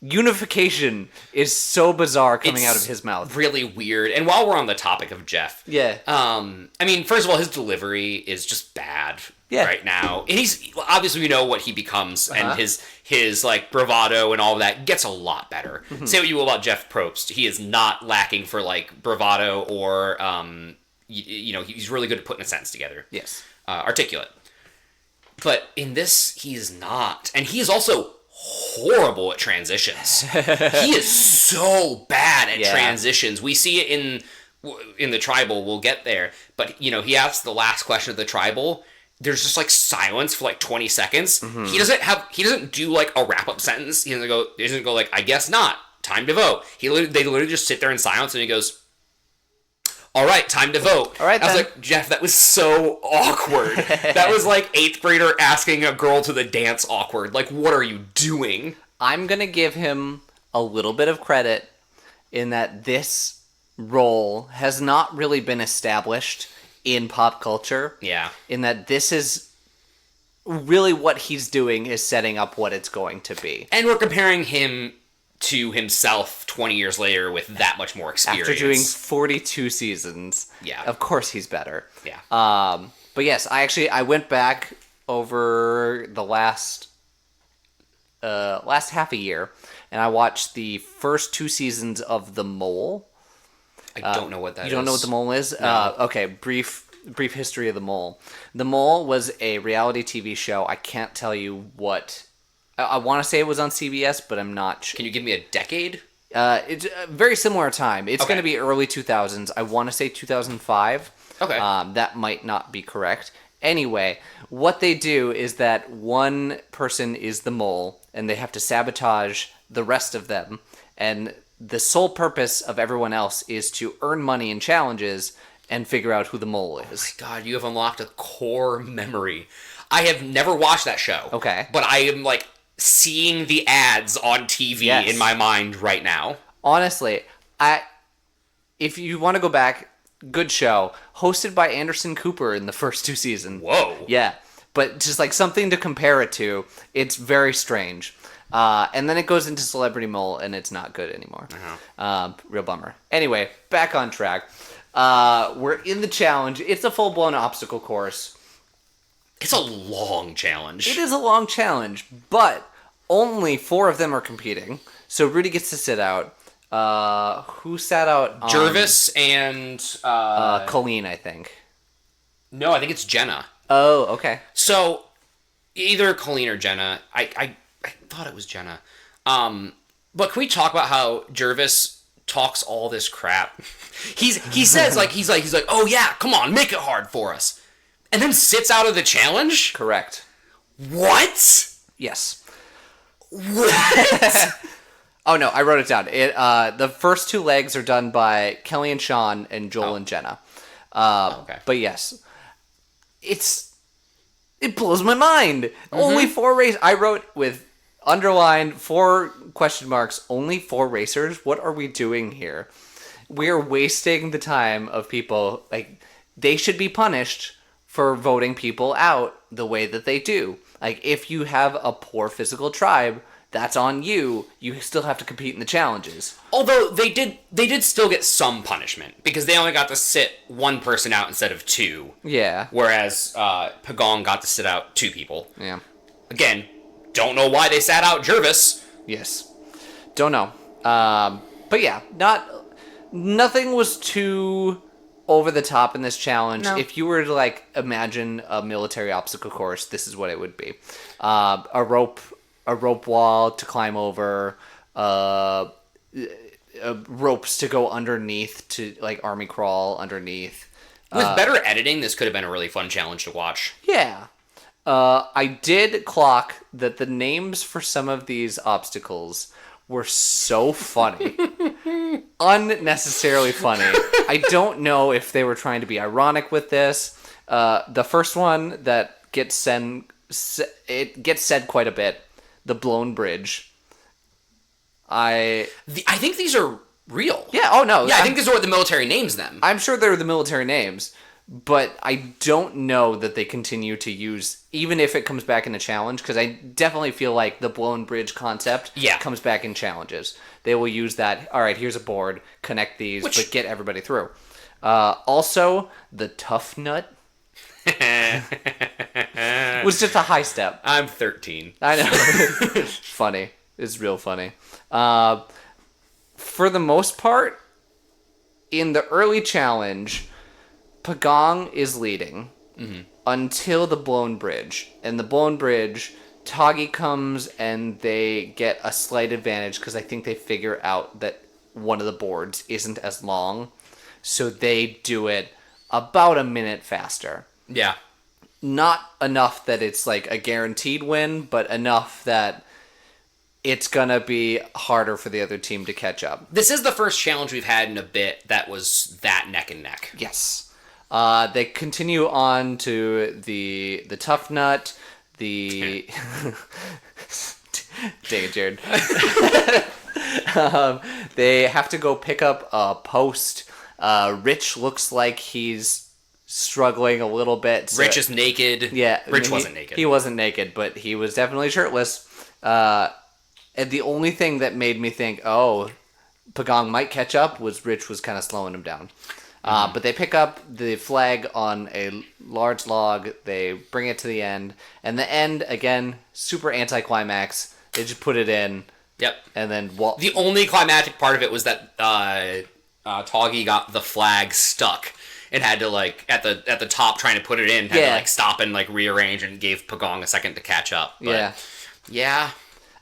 Unification is so bizarre coming out of his mouth. Really weird. And while we're on the topic of Jeff, I mean, first of all, his delivery is just bad right now. And he's obviously, we know what he becomes, and his like bravado and all of that gets a lot better. Say what you will about Jeff Probst, he is not lacking for like bravado or he's really good at putting a sentence together. Yes, articulate. But in this, he is not, and he is also horrible at transitions. He is so bad at transitions. We see it in the tribal. We'll get there. But, he asks the last question of the tribal. There's just, like, silence for, like, 20 seconds. He doesn't do, like, a wrap-up sentence. He doesn't go, like, I guess not. Time to vote. They literally just sit there in silence, and he goes, all right, time to vote. All right, I was like, Jeff, that was so awkward. That was like 8th grader asking a girl to the dance awkward. Like, what are you doing? I'm going to give him a little bit of credit in that this role has not really been established in pop culture. Yeah. In that this is really what he's doing is setting up what it's going to be. And we're comparing him to himself 20 years later with that much more experience. After doing 42 seasons. Yeah. Of course he's better. Yeah. But yes, I went back over the last half a year, and I watched the first 2 seasons of The Mole. I don't know what that is. You don't know what The Mole is? No. Okay, brief history of The Mole. The Mole was a reality TV show. I can't tell you what... I want to say it was on CBS, but I'm not sure. Can you give me a decade? It's a very similar time. It's going to be early 2000s. I want to say 2005. Okay. That might not be correct. Anyway, what they do is that one person is the mole, and they have to sabotage the rest of them. And the sole purpose of everyone else is to earn money in challenges and figure out who the mole is. Oh my God, you have unlocked a core memory. I have never watched that show. Okay. But I am like... seeing the ads on TV in my mind right now. Honestly, if you want to go back, good show. Hosted by Anderson Cooper in the first 2 seasons. Whoa. Yeah. But just like something to compare it to, it's very strange. And then it goes into Celebrity Mole, and it's not good anymore. Real bummer. Anyway, back on track. We're in the challenge. It's a full-blown obstacle course. It's a long challenge. It is a long challenge, but only 4 of them are competing. So Rudy gets to sit out. Who sat out? Jervis and... Colleen, I think. No, I think it's Jenna. Oh, okay. So, either Colleen or Jenna. I thought it was Jenna. But can we talk about how Jervis talks all this crap? He says, he's like, oh yeah, come on, make it hard for us. And then sits out of the challenge? Correct. What? Yes. What? Oh no, I wrote it down. The first 2 legs are done by Kelly and Sean and Joel and Jenna. Okay. But yes, it blows my mind. Only 4 races. I wrote with underlined 4 question marks. Only 4 racers. What are we doing here? We're wasting the time of people. Like, they should be punished for voting people out the way that they do. Like, if you have a poor physical tribe, that's on you. You still have to compete in the challenges. Although they did still get some punishment because they only got to sit 1 person out instead of 2. Yeah. Whereas Pagong got to sit out 2 people. Yeah. Again, don't know why they sat out Jervis. Yes. Don't know. But yeah, nothing was too over the top in this challenge. No. If you were to like imagine a military obstacle course, this is what it would be. A rope wall to climb over, ropes to go underneath to like army crawl underneath. With better editing, this could have been a really fun challenge to watch. Yeah. I did clock that the names for some of these obstacles were so funny. Unnecessarily funny. I don't know if they were trying to be ironic with this. The first one that gets said quite a bit. The blown bridge. I think these are real. Yeah, oh no. Yeah, I think these are what the military names them. I'm sure they're the military names, but I don't know that they continue to use, even if it comes back in a challenge, because I definitely feel like the blown bridge concept comes back in challenges. They will use that, all right, here's a board, connect these, but get everybody through. Also, the tough nut was just a high step. I'm 13. I know. Funny. It's real funny. For the most part, in the early challenge, Pagong is leading until the blown bridge. And the blown bridge, Toggy comes and they get a slight advantage because I think they figure out that one of the boards isn't as long. So they do it about a minute faster. Yeah. Not enough that it's like a guaranteed win, but enough that it's gonna be harder for the other team to catch up. This is the first challenge we've had in a bit that was that neck and neck. Yes. They continue on to the tough nut, the dang it, Jared. They have to go pick up a post. Rich looks like he's struggling a little bit. So, Rich is naked. Yeah, Rich wasn't naked. He wasn't naked, but he was definitely shirtless. And the only thing that made me think, oh, Pagong might catch up was Rich was kind of slowing him down. But they pick up the flag on a large log. They bring it to the end. And the end, again, super anticlimax. They just put it in. Yep. And then... the only climactic part of it was that Toggy got the flag stuck and had to, like, at the top trying to put it in, had to, like, stop and, like, rearrange and gave Pagong a second to catch up. But, yeah.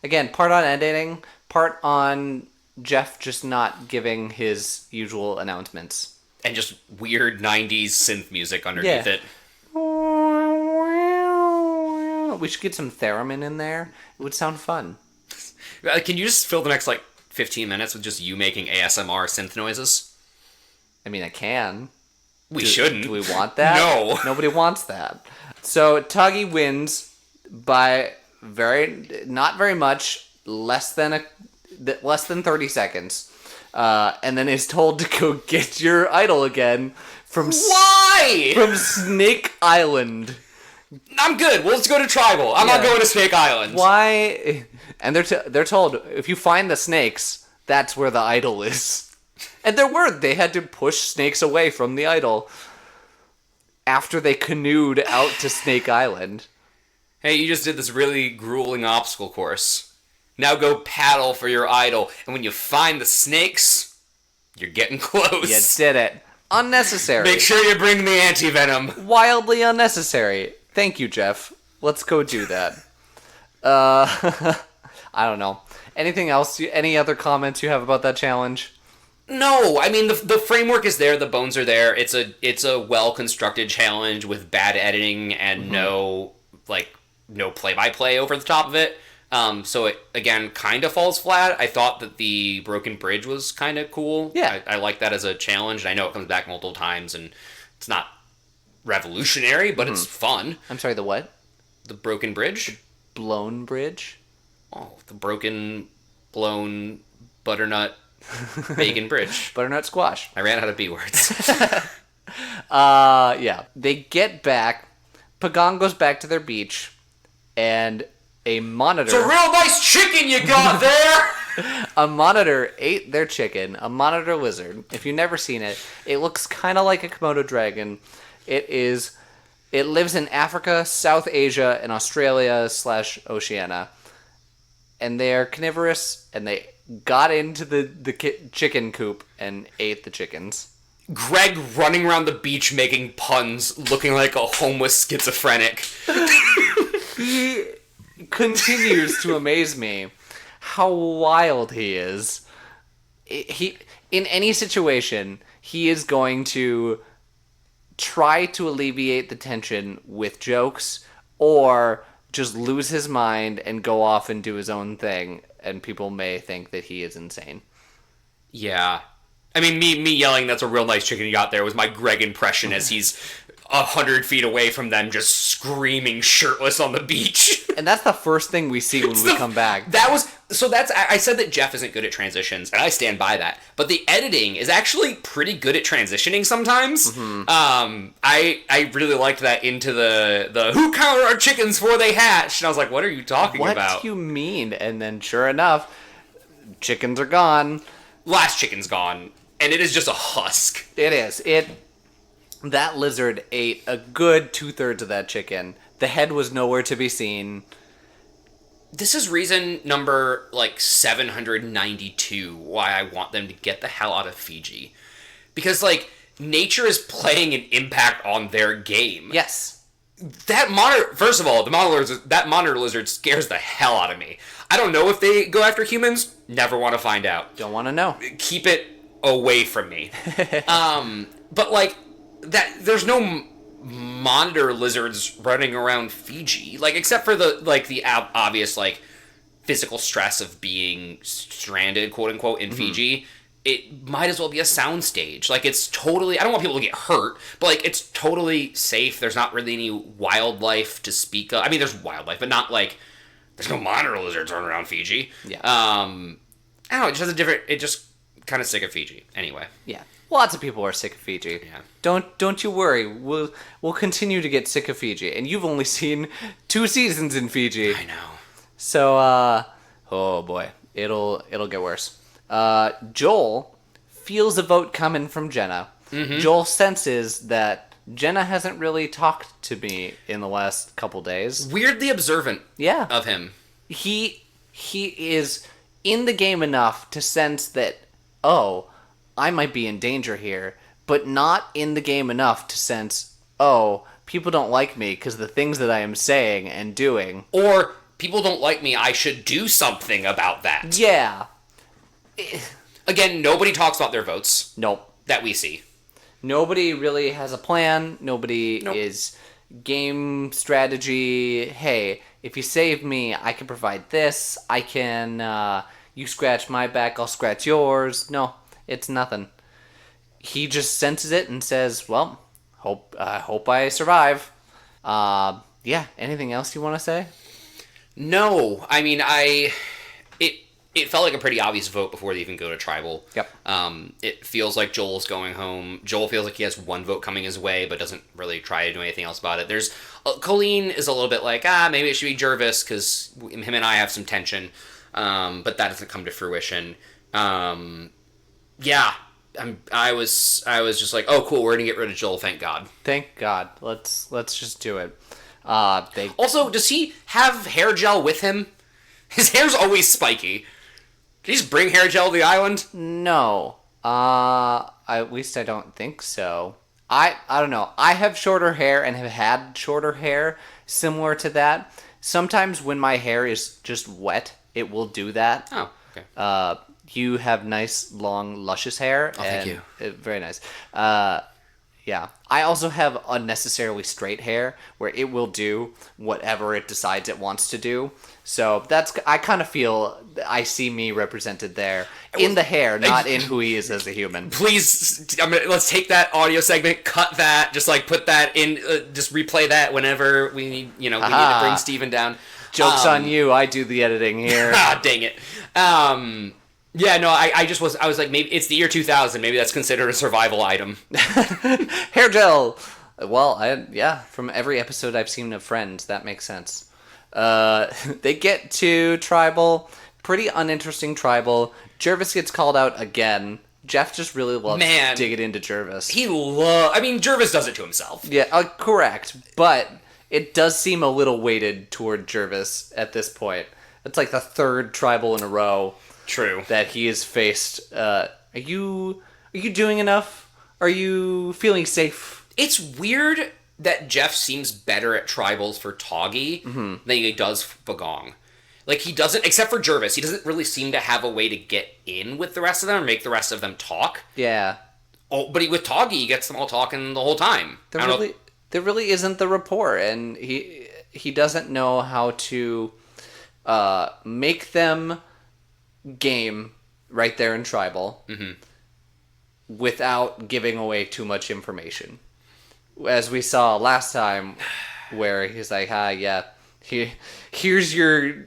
Again, part on editing, part on Jeff just not giving his usual announcements. And just weird 90s synth music underneath it. We should get some theremin in there. It would sound fun. Can you just fill the next, like, 15 minutes with just you making ASMR synth noises? I mean, I can. We shouldn't. Do we want that? No. Nobody wants that. So, Tuggy wins by not very much, less than 30 seconds. And then is told to go get your idol again from Why? From Snake Island. I'm good. Well, let's go to Tribal. I'm not going to Snake Island. Why? And they're told, if you find the snakes, that's where the idol is. And they had to push snakes away from the idol after they canoed out to Snake Island. Hey, you just did this really grueling obstacle course. Now go paddle for your idol, and when you find the snakes, you're getting close. You did it. Unnecessary. Make sure you bring the anti-venom. Wildly unnecessary. Thank you, Jeff. Let's go do that. I don't know. Anything else? Any other comments you have about that challenge? No, I mean the framework is there, the bones are there. It's a well-constructed challenge with bad editing and no play-by-play over the top of it. So it, again, kind of falls flat. I thought that the broken bridge was kind of cool. Yeah. I like that as a challenge. I know it comes back multiple times, and it's not revolutionary, but it's fun. I'm sorry, the what? The broken bridge? Blown bridge? Oh, the broken, blown, butternut, bacon bridge. Butternut squash. I ran out of B words. Yeah. They get back. Pagong goes back to their beach, and a monitor... It's a real nice chicken you got there! A monitor ate their chicken. A monitor lizard. If you've never seen it, it looks kind of like a Komodo dragon. It lives in Africa, South Asia, and Australia / Oceania. and they are carnivorous, and they got into the chicken coop and ate the chickens. Greg running around the beach making puns, looking like a homeless schizophrenic. He continues to amaze me how wild he is. He, in any situation, he is going to try to alleviate the tension with jokes, or just lose his mind and go off and do his own thing, and people may think that he is insane. Yeah. I mean, me yelling, "That's a real nice chicken you got there," was my Greg impression as he's 100 feet away from them, just screaming shirtless on the beach. And that's the first thing we see when we come back. I said that Jeff isn't good at transitions, and I stand by that. But the editing is actually pretty good at transitioning sometimes. Mm-hmm. I really liked that into the "who counted our chickens before they hatched?" And I was like, what are you talking about? What do you mean? And then sure enough, chickens are gone. Last chicken's gone, and it is just a husk. It is. That lizard ate a good 2/3 of that chicken. The head was nowhere to be seen. This is reason number, 792 why I want them to get the hell out of Fiji. Because, nature is playing an impact on their game. Yes. First of all, that monitor lizard scares the hell out of me. I don't know if they go after humans. Never want to find out. Don't want to know. Keep it away from me. But, there's no monitor lizards running around Fiji, except for the obvious physical stress of being stranded, quote unquote, in Fiji. It might as well be a soundstage. It's totally, I don't want people to get hurt, but it's totally safe. There's not really any wildlife to speak of. I mean, there's wildlife, but not there's no monitor lizards running around Fiji. Yeah. I don't know, it just kind of sick of Fiji anyway. Yeah. Lots of people are sick of Fiji. Yeah. Don't you worry. We'll continue to get sick of Fiji. And you've only seen 2 seasons in Fiji. I know. So oh boy, it'll get worse. Joel feels a vote coming from Jenna. Mm-hmm. Joel senses that Jenna hasn't really talked to me in the last couple days. Weirdly observant. Yeah. Of him. He is in the game enough to sense that, oh, I might be in danger here, but not in the game enough to sense, oh, people don't like me because of the things that I am saying and doing. Or, people don't like me, I should do something about that. Yeah. Again, nobody talks about their votes. Nope. That we see. Nobody really has a plan. Nobody is game strategy. Hey, if you save me, I can provide this. I can, you scratch my back, I'll scratch yours. No. It's nothing. He just senses it and says, well, hope I survive. Yeah, anything else you want to say? No. I mean, it felt like a pretty obvious vote before they even go to tribal. Yep. It feels like Joel's going home. Joel feels like he has one vote coming his way, but doesn't really try to do anything else about it. There's Colleen is a little bit maybe it should be Jervis, because him and I have some tension, but that doesn't come to fruition. Yeah, I was just like, oh, cool, we're gonna get rid of Joel. Thank God. Thank God. Let's just do it. Also, does he have hair gel with him? His hair's always spiky. Did he just bring hair gel to the island? No. At least I don't think so. I don't know. I have shorter hair and have had shorter hair similar to that. Sometimes when my hair is just wet, it will do that. Oh, okay. You have nice, long, luscious hair. Oh, thank you. Very nice. Yeah. I also have unnecessarily straight hair where it will do whatever it decides it wants to do. So I kind of feel I see me represented there in the hair, not in who he is as a human. Please, let's take that audio segment, cut that, just put that in, just replay that whenever we need, we need to bring Steven down. Joke's on you. I do the editing here. Dang it. Yeah, no, I was like, maybe it's the year 2000. Maybe that's considered a survival item. Hair gel. Well, from every episode I've seen of Friends, that makes sense. They get to tribal. Pretty uninteresting tribal. Jervis gets called out again. Jeff just really loves digging into Jervis. Jervis does it to himself. Yeah, correct. But it does seem a little weighted toward Jervis at this point. It's like the third tribal in a row True. that he has faced. Are you doing enough? Are you feeling safe? It's weird that Jeff seems better at tribals for Toggy than he does Bagong. Like, he doesn't, except for Jervis, he doesn't really seem to have a way to get in with the rest of them or make the rest of them talk. Yeah. Oh, but with Toggy, he gets them all talking the whole time. There really isn't the rapport, and he doesn't know how to make them game right there in tribal without giving away too much information. As we saw last time, where he's like, here's your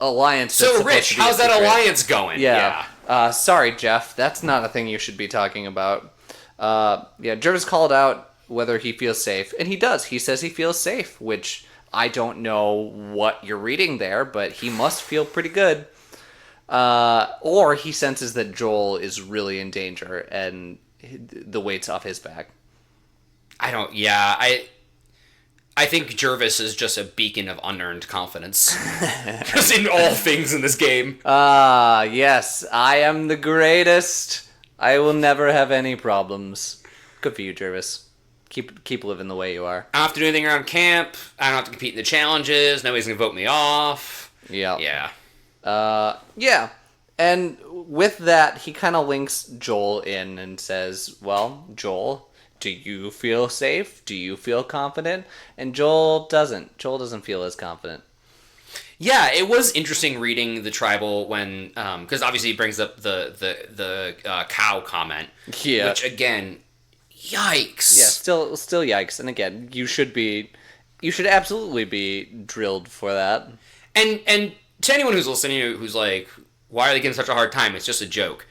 alliance. So, Rich, how's that alliance going? Yeah. Sorry, Jeff. That's not a thing you should be talking about. Jervis called out whether he feels safe, and he does. He says he feels safe, which I don't know what you're reading there, but he must feel pretty good. Or he senses that Joel is really in danger, and the weight's off his back. I think Jervis is just a beacon of unearned confidence. Just in all things in this game. Yes, I am the greatest. I will never have any problems. Good for you, Jervis. Keep living the way you are. I don't have to do anything around camp. I don't have to compete in the challenges. Nobody's gonna vote me off. Yeah. Yeah. And with that, he kind of links Joel in and says, well, Joel, do you feel safe? Do you feel confident? And Joel doesn't. Joel doesn't feel as confident. Yeah, it was interesting reading the tribal when, because obviously he brings up the cow comment. Yeah. Which, again, yikes. Yeah, still yikes. And again, you should absolutely be drilled for that. And to anyone who's listening who's like, why are they giving such a hard time? It's just a joke.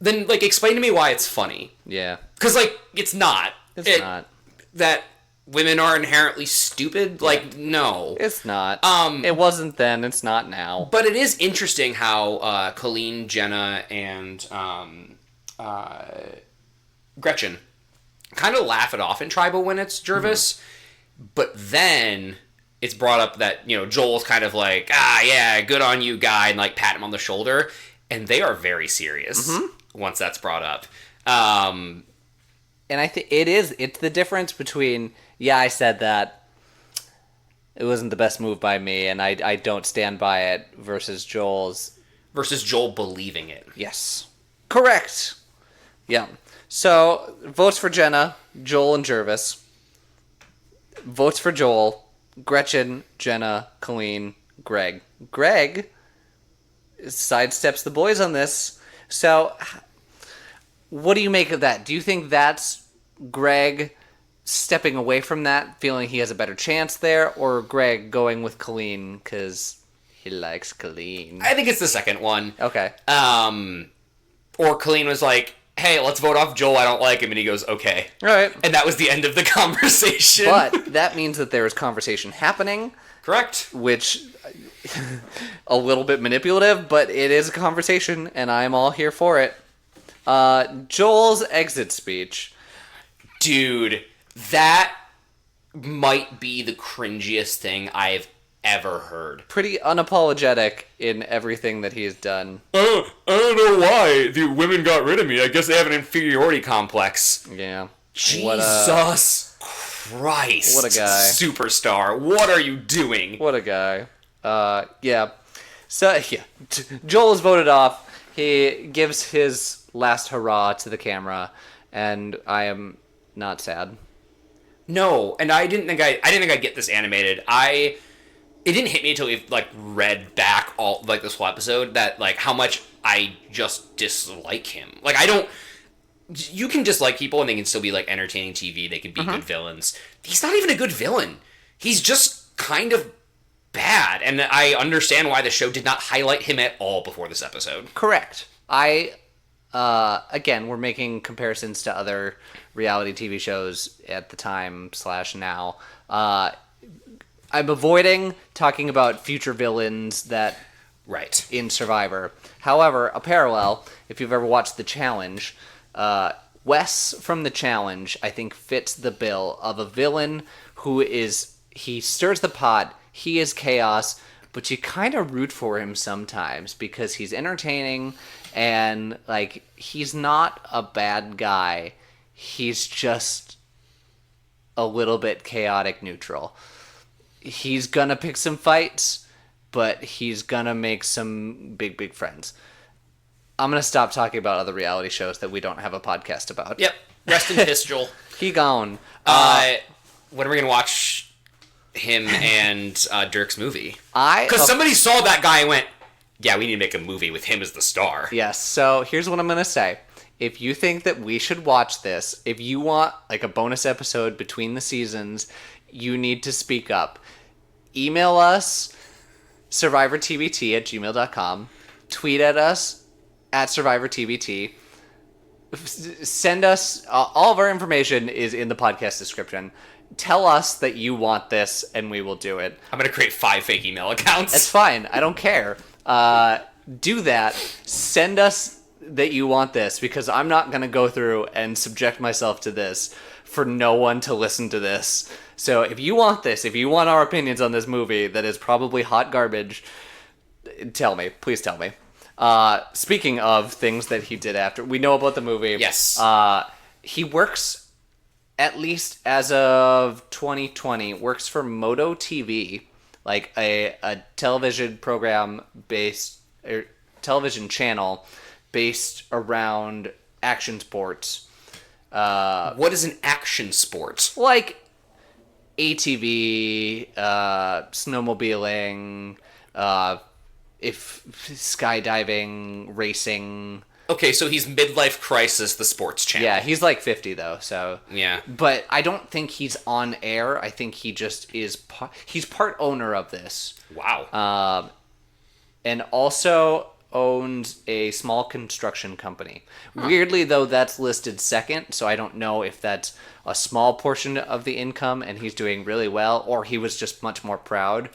Then, like, explain to me why it's funny. Yeah. Because, like, it's not. It's not. That women are inherently stupid? Like, no. It's not. It wasn't then. It's not now. But it is interesting how Colleen, Jenna, and Gretchen kind of laugh it off in Tribal when it's Jervis. But then it's brought up that, Joel's kind of like, yeah, good on you, guy, and, like, pat him on the shoulder. And they are very serious once that's brought up. And I think it's the difference between, I said that, it wasn't the best move by me, and I don't stand by it, versus Joel believing it. Yes. Correct. Yeah. So, votes for Jenna, Joel, and Jervis. Votes for Joel, Gretchen, Jenna, Colleen, Greg. Greg sidesteps the boys on this. So, what do you make of that? Do you think that's Greg stepping away from that, feeling he has a better chance there, or Greg going with Colleen because he likes Colleen? I think it's the second one. Okay. Or Colleen was like, hey, let's vote off Joel, I don't like him, and he goes, okay. All right. And that was the end of the conversation. But that means that there is conversation happening. Correct. Which, a little bit manipulative, but it is a conversation, and I'm all here for it. Joel's exit speech. Dude, that might be the cringiest thing I've ever heard. Pretty unapologetic in everything that he's done. I don't know why the women got rid of me. I guess they have an inferiority complex. Yeah. Jesus Christ. What a guy. Superstar. What are you doing? What a guy. Yeah. So, yeah. Joel is voted off. He gives his last hurrah to the camera, and I am not sad. No, and I didn't think I'd get this animated. It didn't hit me until we read back all this whole episode that how much I just dislike him. You can dislike people and they can still be entertaining TV. They can be good villains. He's not even a good villain. He's just kind of bad, and I understand why the show did not highlight him at all before this episode. Correct. Again, we're making comparisons to other reality TV shows at the time / now. I'm avoiding talking about future villains that right in Survivor. However, a parallel, if you've ever watched The Challenge, Wes from The Challenge, I think, fits the bill of a villain who he stirs the pot, he is chaos, but you kind of root for him sometimes because he's entertaining and like he's not a bad guy. He's just a little bit chaotic neutral. He's gonna pick some fights, but he's gonna make some big friends. I'm gonna stop talking about other reality shows that we don't have a podcast about. Yep. Rest in peace, Joel. He gone. When are we gonna watch him and Dirk's movie? Because somebody saw that guy and went, yeah, we need to make a movie with him as the star. Yes, so here's what I'm gonna say. If you think that we should watch this, if you want like a bonus episode between the seasons, you need to speak up. Email us, survivortbt@gmail.com. Tweet at us, @survivortbt. Send us, all of our information is in the podcast description. Tell us that you want this, and we will do it. I'm going to create 5 fake email accounts. That's fine. I don't care. Do that. Send us that you want this, because I'm not going to go through and subject myself to this for no one to listen to this. So if you want this, if you want our opinions on this movie that is probably hot garbage, tell me. Please tell me. Speaking of things that he did after, we know about the movie. Yes. He works, at least as of 2020, works for Moto TV, like a television program based, or television channel based around action sports. What is an action sport? Like ATV, snowmobiling, if skydiving, racing. Okay, so he's Midlife Crisis, the sports channel. Yeah, he's like 50 though, so. Yeah. But I don't think he's on air. I think he just is. He's part owner of this. Wow. And also owns a small construction company. Weirdly though, that's listed second, so I don't know if that's a small portion of the income and he's doing really well, or he was just much more proud.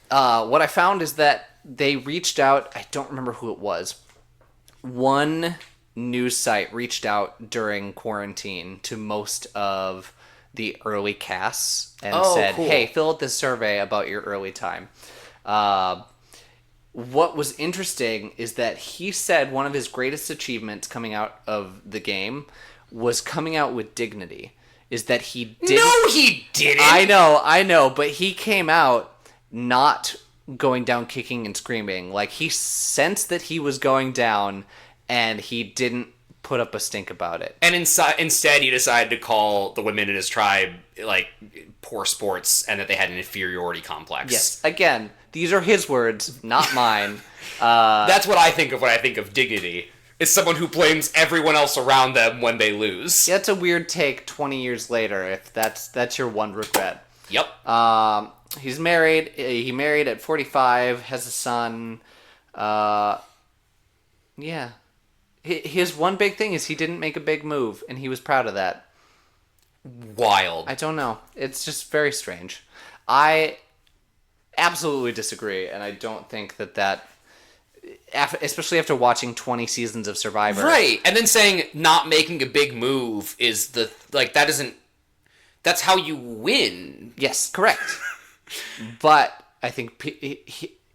What I found is that they reached out, I don't remember who it was. One news site reached out during quarantine to most of the early casts and said, cool. Hey, fill out this survey about your early time. What was interesting is that he said one of his greatest achievements coming out of the game was coming out with dignity. Is that he didn't... No, he didn't! I know, but he came out not going down kicking and screaming. Like, he sensed that he was going down, and he didn't put up a stink about it. And instead, he decided to call the women in his tribe, like, poor sports, and that they had an inferiority complex. Yes, again, these are his words, not mine. That's what I think of when I think of dignity. Is someone who blames everyone else around them when they lose. Yeah, it's a weird take 20 years later, if that's your one regret. Yep. He's married. He married at 45, has a son. Yeah. His one big thing is he didn't make a big move, and he was proud of that. Wild. I don't know. It's just very strange. I absolutely disagree, and I don't think that especially after watching 20 seasons of Survivor. Right, and then saying not making a big move is that isn't... That's how you win. Yes, correct. But I think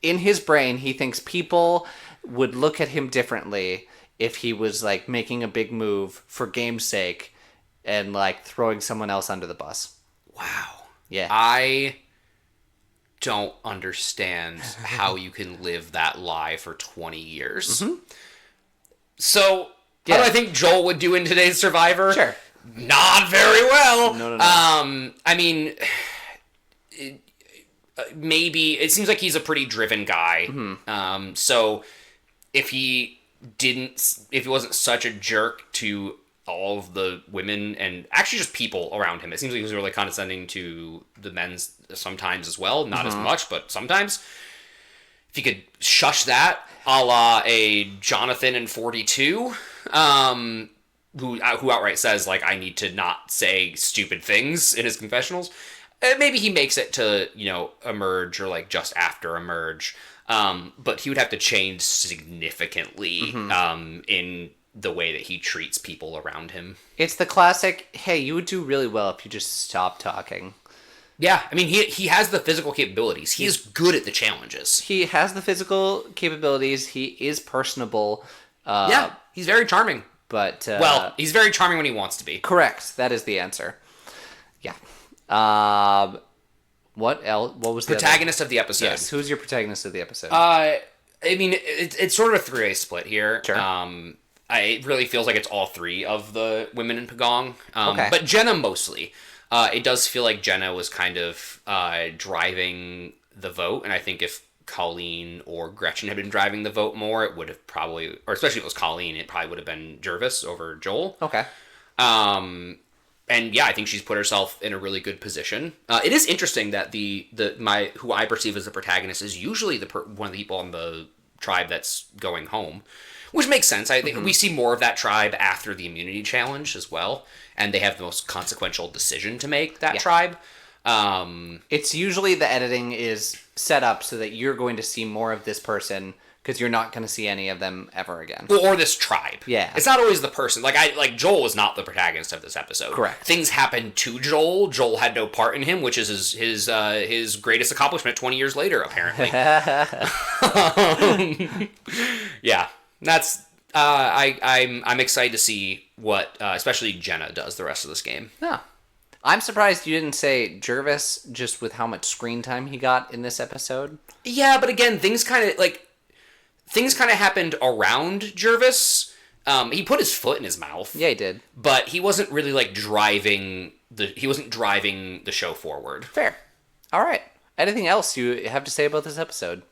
in his brain, he thinks people would look at him differently if he was like making a big move for game's sake and like throwing someone else under the bus. Wow. Yeah. I don't understand how you can live that lie for 20 years. Mm-hmm. So, how do I think Joel would do in today's Survivor? Sure. Not very well. No. I mean, maybe it seems like he's a pretty driven guy. Mm-hmm. So if he wasn't such a jerk to all of the women and actually just people around him, it seems like he was really condescending to the men sometimes as well. Not as much, but sometimes. If you could shush that, a la a Jonathan in 42, who outright says, like, I need to not say stupid things in his confessionals. Maybe he makes it to, emerge or, like, just after emerge. But he would have to change significantly in the way that he treats people around him. It's the classic, hey, you would do really well if you just stopped talking. Yeah, I mean, he has the physical capabilities. He is good at the challenges. He has the physical capabilities. He is personable. Yeah, he's very charming. But Well, he's very charming when he wants to be. correct. That is the answer. Yeah. What else? What was the Protagonist of the episode. Yes. Who's your protagonist of the episode? I mean, it's sort of a three-way split here. Sure. It really feels like it's all three of the women in Pagong. Okay. But Jenna mostly. It does feel like Jenna was kind of driving the vote, and I think if Colleen or Gretchen had been driving the vote more, it would have probably, or especially if it was Colleen, it probably would have been Jervis over Joel. Okay. And yeah, I think she's put herself in a really good position. It is interesting that who I perceive as the protagonist is usually one of the people on the tribe that's going home, which makes sense. I think we see more of that tribe after the immunity challenge as well, and they have the most consequential decision to make. That tribe. It's usually the editing is set up so that you're going to see more of this person because you're not going to see any of them ever again. Well, or this tribe. Yeah. It's not always the person. Like Joel is not the protagonist of this episode. Correct. Things happened to Joel. Joel had no part in him, which is his greatest accomplishment 20 years later, apparently. Yeah. That's I'm excited to see what especially Jenna does the rest of this game. Yeah. I'm surprised you didn't say Jervis just with how much screen time he got in this episode. Yeah, but again, things kind of happened around Jervis. He put his foot in his mouth. Yeah, he did. But he wasn't really driving the show forward. Fair. All right. Anything else you have to say about this episode?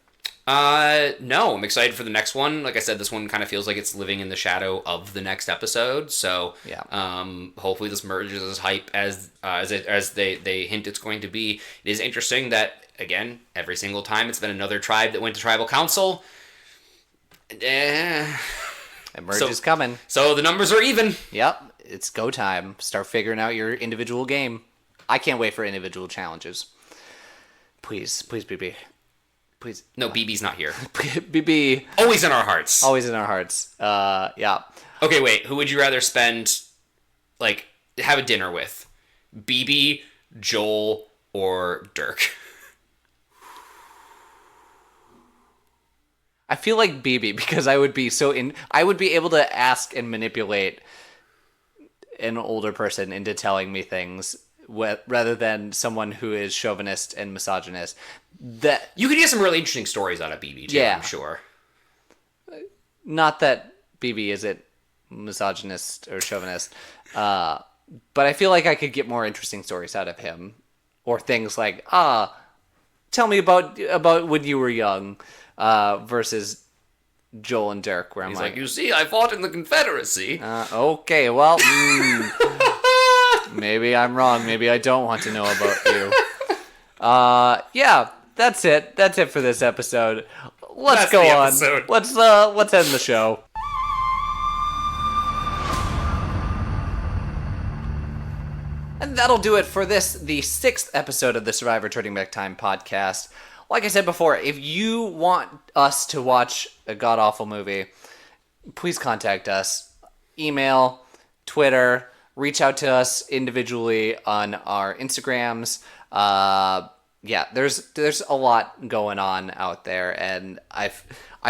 No, I'm excited for the next one. Like I said, this one kind of feels like it's living in the shadow of the next episode. So, yeah. Hopefully this merges as hype as they hint it's going to be. It is interesting that, again, every single time it's been another tribe that went to tribal council. A merge is coming. So the numbers are even. Yep. It's go time. Start figuring out your individual game. I can't wait for individual challenges. Please, BB. Please. No, BB's not here. BB. Always in our hearts. Always in our hearts. Yeah. Okay, wait. Who would you rather have a dinner with? BB, Joel, or Dirk? I feel like BB because I would be I would be able to ask and manipulate an older person into telling me things rather than someone who is chauvinist and misogynist. That you could get some really interesting stories out of BB too, yeah. I'm sure. Not that BB isn't misogynist or chauvinist, but I feel like I could get more interesting stories out of him, or things like tell me about when you were young, versus Joel and Dirk, where he's like, you see, I fought in the Confederacy. Okay, well, maybe I'm wrong. Maybe I don't want to know about you. Yeah, that's it. That's it for this episode. Let's go on. Let's end the show. And that'll do it for the 6th episode of the Survivor Turning Back Time podcast. Like I said before, if you want us to watch a god-awful movie, please contact us. Email, Twitter, reach out to us individually on our Instagrams. Yeah, there's a lot going on out there, and I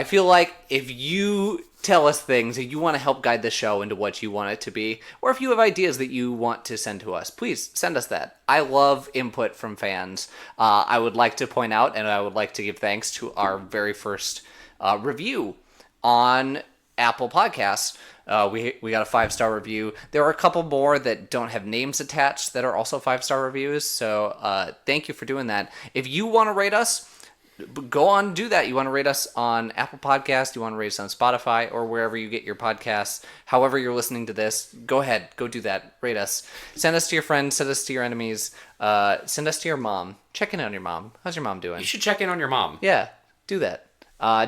feel like if you tell us things and you want to help guide the show into what you want it to be, or if you have ideas that you want to send to us, please send us that. I love input from fans. I would like to point out, and I would like to give thanks to our very first review on Apple Podcasts. We got a 5-star review. There are a couple more that don't have names attached that are also 5-star reviews, so thank you for doing that. If you want to rate us, go on and do that. You want to rate us on Apple Podcasts, you want to rate us on Spotify, or wherever you get your podcasts. However you're listening to this, go ahead, go do that. Rate us. Send us to your friends, send us to your enemies, send us to your mom. Check in on your mom. How's your mom doing? You should check in on your mom. Yeah, do that.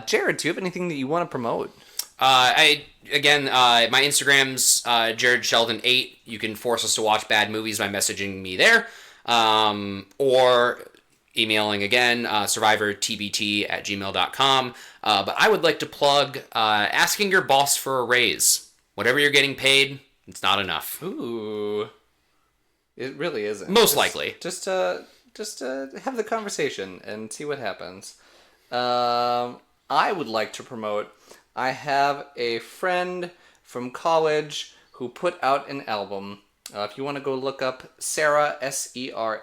Jared, do you have anything that you want to promote? My Instagram's Jared Sheldon 8. You can force us to watch bad movies by messaging me there, or emailing again, survivortbt@gmail.com. But I would like to plug asking your boss for a raise. Whatever you're getting paid, it's not enough. Ooh, it really isn't. Most likely. Just have the conversation and see what happens. I would like to promote. I have a friend from college who put out an album. If you want to go look up Sarah, Sera.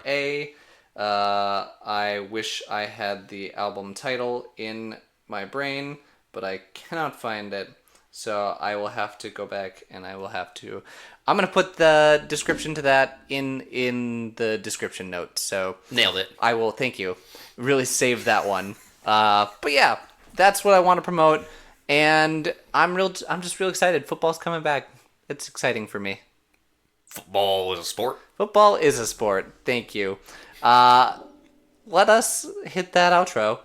I wish I had the album title in my brain, but I cannot find it. So I will have to go back and I'm going to put the description to that in the description note. So Nailed it. I will, thank you. Really save that one. But yeah, that's what I want to promote. And I'm just real excited. Football's coming back. It's exciting for me. Football is a sport. Football is a sport. Thank you. Let us hit that outro.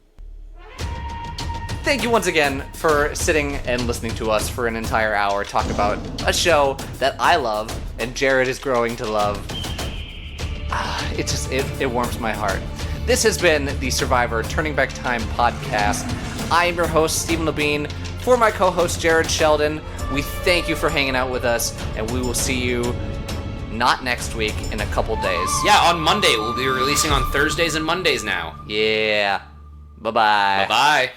Thank you once again for sitting and listening to us for an entire hour talk about a show that I love and Jared is growing to love. It warms my heart. This has been the Survivor Turning Back Time podcast. I am your host, Stephen Labine. For my co-host, Jared Sheldon, we thank you for hanging out with us, and we will see you not next week, in a couple days. Yeah, on Monday. We'll be releasing on Thursdays and Mondays now. Yeah. Bye-bye. Bye-bye.